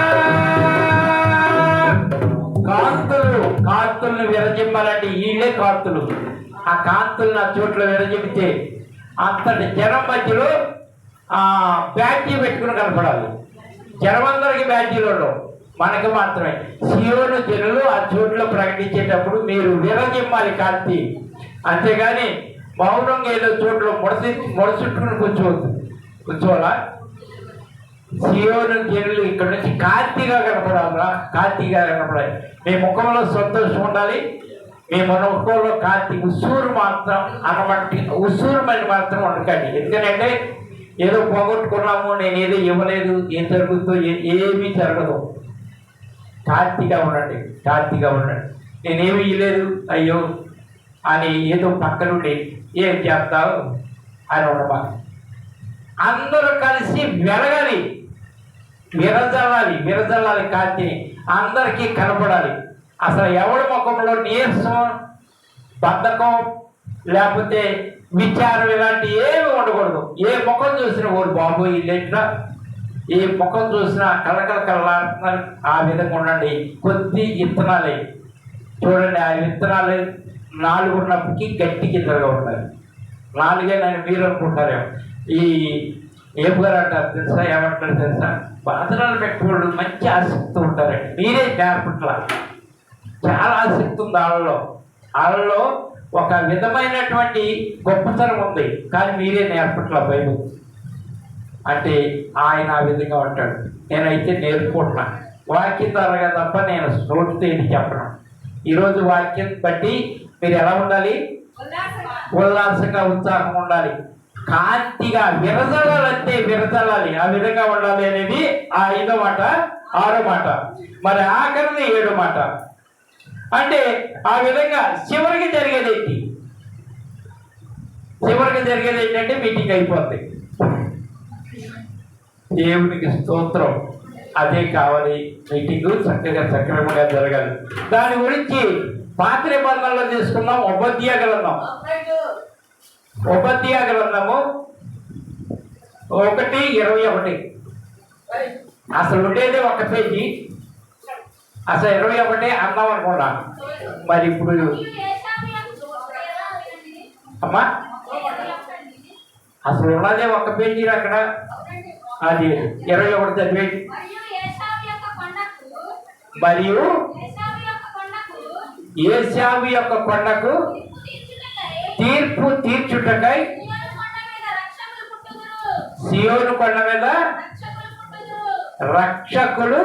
కాంతులను విరజిమ్మాలంటే వీళ్ళే కాంతులు. ఆ కాంతులు నా చోట్ల విరజిమ్మితే అంతటి జనం మధ్యలో బ్యాడ్జీ పెట్టుకుని కనపడాలి. జనమందరికి బ్యాడ్జీలు ఉండవు, మనకు మాత్రమే. సియోను జనులు ఆ చోట్ల ప్రకటించేటప్పుడు మీరు విరజిమ్మాలి కాంతి. అంతేగాని మౌనంగా ఏదో చోట్ల ముడచుట్టుకుని కూర్చోవాలా. సియోను జనులు ఇక్కడ నుంచి కాంతిగా కనపడాలా, కాంతిగా కనపడాలి. మీ ముఖంలో సంతోషం ఉండాలి, మీ ముఖంలో కాంతి. ఉసూరు మాత్రం అనబట్టి ఉసూరుమని మాత్రం ఉండకండి. ఎందుకంటే ఏదో పోగొట్టుకున్నాము, నేను ఏదో ఇవ్వలేదు, ఏం జరుగుతుందో ఏమీ జరగదు. కాంతిగా ఉండండి, కాంతిగా ఉండండి. నేనేమి ఇవ్వలేదు అయ్యో అని ఏదో పక్కనుండి ఏం చేస్తావు అని ఉండమా. అందరూ కలిసి వెలగాలి, విరజల్లాలి కాంతిని. అందరికీ కనపడాలి. అసలు ఎవరి ముఖంలో నీరసం, బద్ధకం, లేకపోతే విచారం ఇలాంటి ఏమి ఉండకూడదు. ఏ ముఖం చూసినా ఓడి బాబు ఇల్లేట్లా, ఏ ముఖం చూసినా కళ్ళకళ్ళ ఆ విధంగా ఉండండి. కొద్ది విత్తనాలే చూడండి, ఆ విత్తనాలు 4 ఉన్నప్పటికీ గట్టి కిందగా ఉండాలి. 4 నేను మీరు అనుకుంటారేమో. ఈ ఏపుగారు అంటారు తెలుసా, ఏమంటారు తెలుసా, బాధనాలు పెట్టుకోవడం మంచి ఆసక్తి ఉంటారండి. మీరే నేర్పట్ల, చాలా ఆసక్తి ఉంది వాళ్ళలో ఒక విధమైనటువంటి గొప్పతనం ఉంది, కానీ మీరే నేర్పట్ల. బైబిల్ అంటే ఆయన ఆ విధంగా ఉంటాడు. నేనైతే నేర్చుకుంటున్నా వాక్యం ద్వారా తప్ప నేను నోటితో ఏది చెప్పను. ఈరోజు వాక్యం బట్టి మీరు ఎలా ఉండాలి? ఉల్లాసంగా, ఉత్సాహంగా ఉండాలి. కాంతిగా విరజల్లాలంటే విరజల్లాలి, ఆ విధంగా ఉండాలి అనేది ఆ 5వ మాట. 6వ మాట, మరి ఆఖరిని 7వ మాట. అంటే ఆ విధంగా చివరికి జరిగేది ఏంటంటే మీటింగ్ అయిపోద్ది. దేవునికి స్తోత్రం. అదే కావాలి. మీటింగు చక్కగా సక్రమంగా జరగాలి. దాని గురించి పాత నిబంధనలో తీసుకున్నాం. ఉపధ్యాయ గ్రంథము 1:21. అసలు ఉండేది 1 పేజీ, అసలు 21 అన్నాం అనుకున్నా. మరి ఇప్పుడు అమ్మా అసలు ఉన్నదే 1 పేజీ అక్కడ. అది 21 చదివేది. మరియు ఏశావు యొక్క కొండకు తీర్పు తీర్చుటకై సియోను కొండ మీద రక్షకులు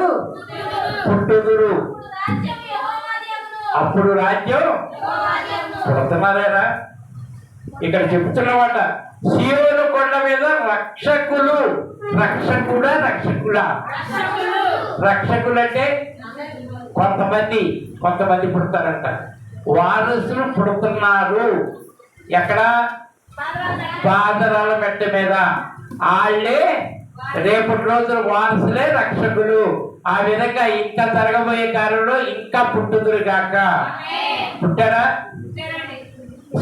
పుట్టుదురు. అప్పుడు రాజ్యం పుడుతున్నారేరా. ఇక్కడ చెప్తున్నమాట సియోను కొండ మీద రక్షకులు. రక్షకులా రక్షకులు అంటే కొంతమంది పుడతారంట. వారసులు పుడుతున్నారు. ఎక్కడ? పాదరాల మెట్ట మీద. వాళ్ళే రేపటి రోజున వారసులే రక్షకులు. ఆ విధంగా ఇంకా జరగబోయే కాలంలో ఇంకా పుట్టుదురు కాక. పుట్టారా?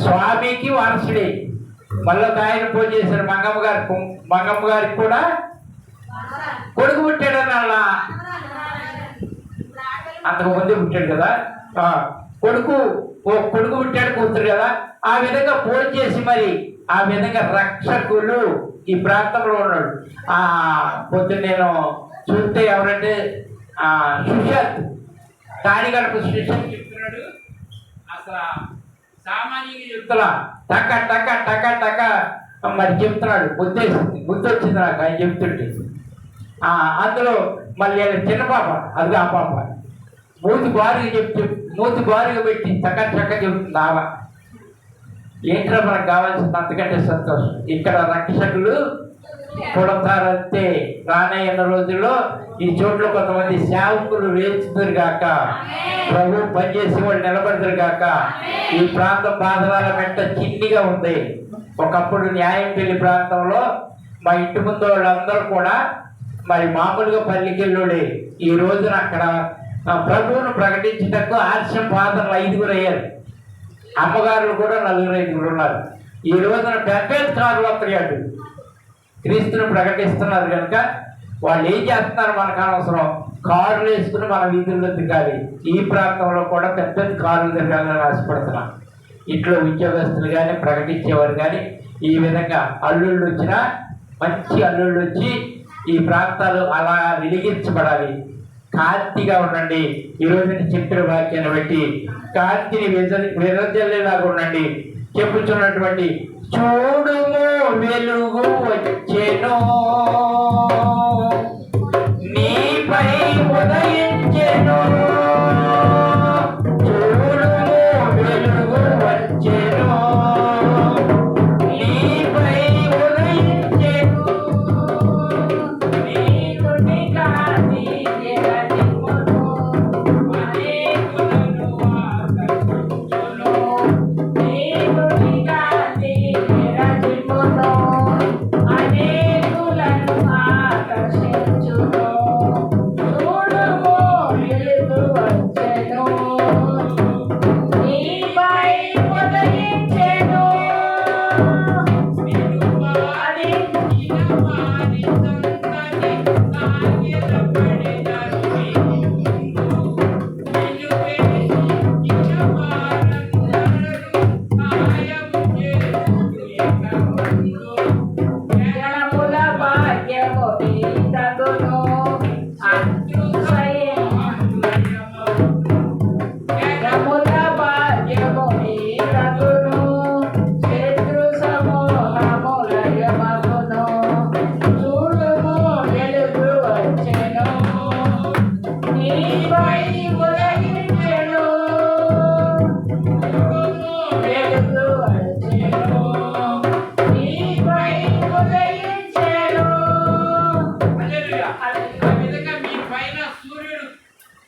స్వామికి వారసుడే. మళ్ళీ ఆయన పూజ చేశారు. మంగమ్మ గారికి కూడా కొడుకు పుట్టాడని అలా అంతకు ముందే పుట్టాడు కదా. కొడుకు పుట్టాడు, కూతురు కదా. ఆ విధంగా పూజ చేసి మరి ఆ విధంగా రక్షకులు ఈ ప్రాంతంలో ఉన్నాడు. పొద్దున్న నేను చూస్తే ఎవరంటే సుశాంత్ కాణిగడప సుశాంత్ చెప్తున్నాడు. అసలు సామాన్యంగా చెప్తున్నా టక టక టక టక మరి చెప్తున్నాడు. గుర్తొచ్చింది నాకు ఆయన చెప్తుంటే. అందులో మళ్ళీ చిన్న పాప, అది ఆ పాప మూతి బారుగా పెట్టి చక్క చెబుతుంది. ఆమె ఏంట్రా మనకు కావాల్సింది, అంతకంటే సంతోషం. ఇక్కడ రక్షకులు పుడతారంతే. రానయ్యన్న రోజుల్లో ఈ చోట్ల కొంతమంది సేవకులు వేచుతారు గాక, ప్రభు పనిచేసి వాళ్ళు నిలబడతారు గాక. ఈ ప్రాంతం పాదరాల వెంట చిన్నిగా ఉంది. ఒకప్పుడు న్యాయం పెళ్లి ప్రాంతంలో మా ఇంటి ముందు వాళ్ళందరూ కూడా మరి మామూలుగా పల్లికెళ్ళోడే. ఈ రోజున అక్కడ ప్రభువును ప్రకటించటకు ఆర్షం ఫాదర్లు 5 అయ్యారు. అమ్మగారులు కూడా 4-5 ఉన్నారు. ఈ రోజున పెద్ద కారులు వస్తాడు క్రీస్తుని ప్రకటిస్తున్నారు కనుక వాళ్ళు ఏం చేస్తున్నారు మనకు అనవసరం. కారులు వేసుకుని మన వీధుల్లో తిరగాలి. ఈ ప్రాంతంలో కూడా పెద్ద కారులు తిరగాలని ఆశపడుతున్నాం. ఇంట్లో ఉద్యోగస్తులు కానీ ప్రకటించేవారు కానీ ఈ విధంగా అల్లుళ్ళు వచ్చినా మంచి అల్లుళ్ళు వచ్చి ఈ ప్రాంతాలు అలా వెలిగించబడాలి. కాంతిగా ఉండండి. ఈ రోజున చెప్పిన వాక్యాన్ని బట్టి కాంతిని విరజల్లేలాగా ఉండండి. చెప్పుచున్నటువంటి చూడుము వెలుగు వచ్చెను, నీపై ఉదయించెను. చూడుము వెలుగు వచ్చెను, నీపై ఉదయించెను. నీకుని కాంతి జగతిమును, అనేకులను ఆకర్షించును. నీకుని కాంతి జగతిమును, అనేకులను ఆకర్షించును. చూడుము వెలుగు వచ్చెను, నీపై ఉదయించెను. జనముల భాగ్యము నీతగును, జనముల భాగ్యము నీతగును, శత్రు సమూహముల యమగును. చూడుము వెలుగు వచ్చెను, నీపై ఉదయించెను. వెలుగు వచ్చెను, నీపై ఉదయించెను. ఆ విధంగా మీ పైన సూర్యుడు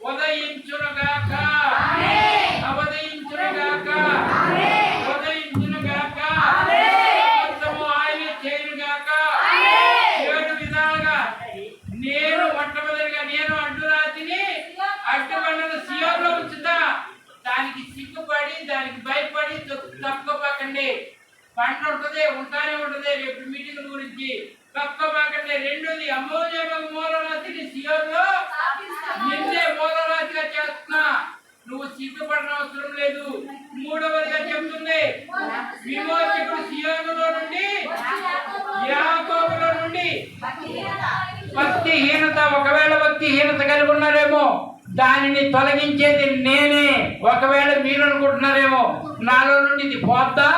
ఉదయించునుగాక, అవదయించునుగాక, ఉదయించునుగాక, మొత్తము ఆయన చేయునుగాక. 7 విధాలుగా నేను మొట్టమొదటిగా నేను అడ్డురాతిని అడ్డుబండను సియోనులో ఉంచుతా. దానికి సిగ్గుపడి దానికి భయపడి తప్పుకోపాకండి. పంట ఉంటుంది, ఉంటానే ఉంటుంది. రేపు మీటింగ్ గురించి తప్పుకోపాకండి. 2ది అమూల్యమైన మూలరాతిని సియోనులో నిన్నే మూలరాతిగా చేస్తున్నా. నువ్వు సిగ్గుపడిన అవసరం లేదు. 3వదిగా చెప్తుంది, విమోచకుడు సియోనులో నుండి, యాకోబులో నుండి. భక్తిహీనత, ఒకవేళ భక్తిహీనత కలిగి ఉన్నారేమో దానిని తొలగించేది నేనే. ఒకవేళ మీరు అనుకుంటున్నారేమో నాలో నుండి ఇది పోద్దా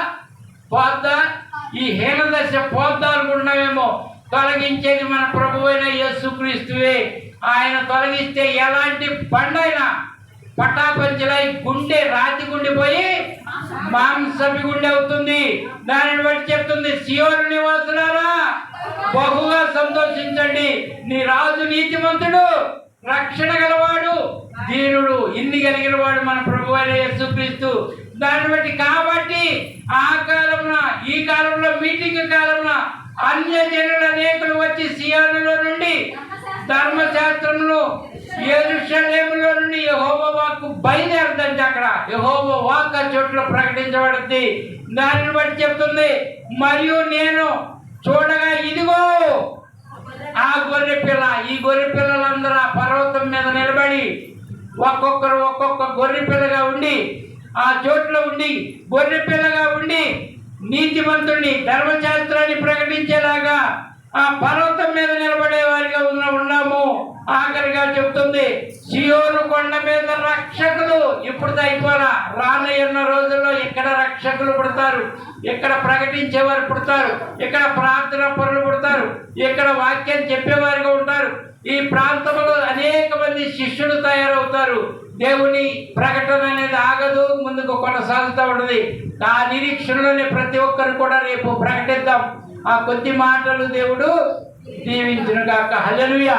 ఈ హీనదశ పోద్దా అనుకుంటున్నావేమో. తొలగించేది మన ప్రభువైన యేసుక్రీస్తువే. ఆయన తొలగిస్తే ఎలాంటి బండైనా పటాపంచలై రాతి గుండిపోయి మాంసపిగుండె అవుతుంది. దానిని బట్టి చెప్తుంది, సియోను నివాసులారా బహుగా సంతోషించండి, నీ రాజు నీతిమంతుడు, రక్షణ గలవాడు, దీనుడు, ఇన్ని కలిగిన వాడు మన ప్రభువు అయిన యేసుక్రీస్తు. దాన్ని బట్టి కాబట్టి ఆ కాలంలో ఈ కాలంలో మీటింగ్ కాలంలో అన్యజనులు అనేకులు వచ్చి సియోనులో నుండి ధర్మశాస్త్రంలో యెరూషలేములో నుండి యెహోవా వాక్కు బయలుదేరుదంటే అక్కడ యెహోవా వాక్కు ఆ చోట్ల ప్రకటించబడుతుంది. దానిని బట్టి చెప్తుంది, మరియు నేను చూడగా ఇదిగో ఆ గొర్రె పిల్ల, ఈ గొర్రె పిల్లలందరూ ఆ పర్వతం మీద నిలబడి ఒక్కొక్కరు ఒక్కొక్క గొర్రె పిల్లగా ఉండి ఆ చోట్ల ఉండి గొర్రె పిల్లగా ఉండి నీతిమంతుడిని ధర్మశాస్త్రాన్ని ప్రకటించేలాగా ఆ పర్వతం మీద నిలబడే వారిగా ఉన్నాము. ఆఖరిగా చెప్తుంది, సియోను కొండ మీద రక్షకులు ఇప్పుడు అయిపోరా, రానున్న రోజుల్లో ఇక్కడ రక్షకులు పుడతారు, ఇక్కడ ప్రకటించేవారు పుడతారు, ఇక్కడ ప్రార్థన పరులు పుడతారు, ఇక్కడ వాక్యం చెప్పేవారుగా ఉంటారు. ఈ ప్రాంతంలో అనేక మంది శిష్యులు తయారవుతారు. దేవుని ప్రకటన అనేది ఆగదు, ముందుకు కొనసాగుతూ ఉంటుంది. ఆ నిరీక్షణలోనే ప్రతి ఒక్కరు కూడా రేపు ప్రకటిద్దాం. ఆ కొద్ది మాటలు దేవుడు దీవించును గాక. హల్లెలూయా.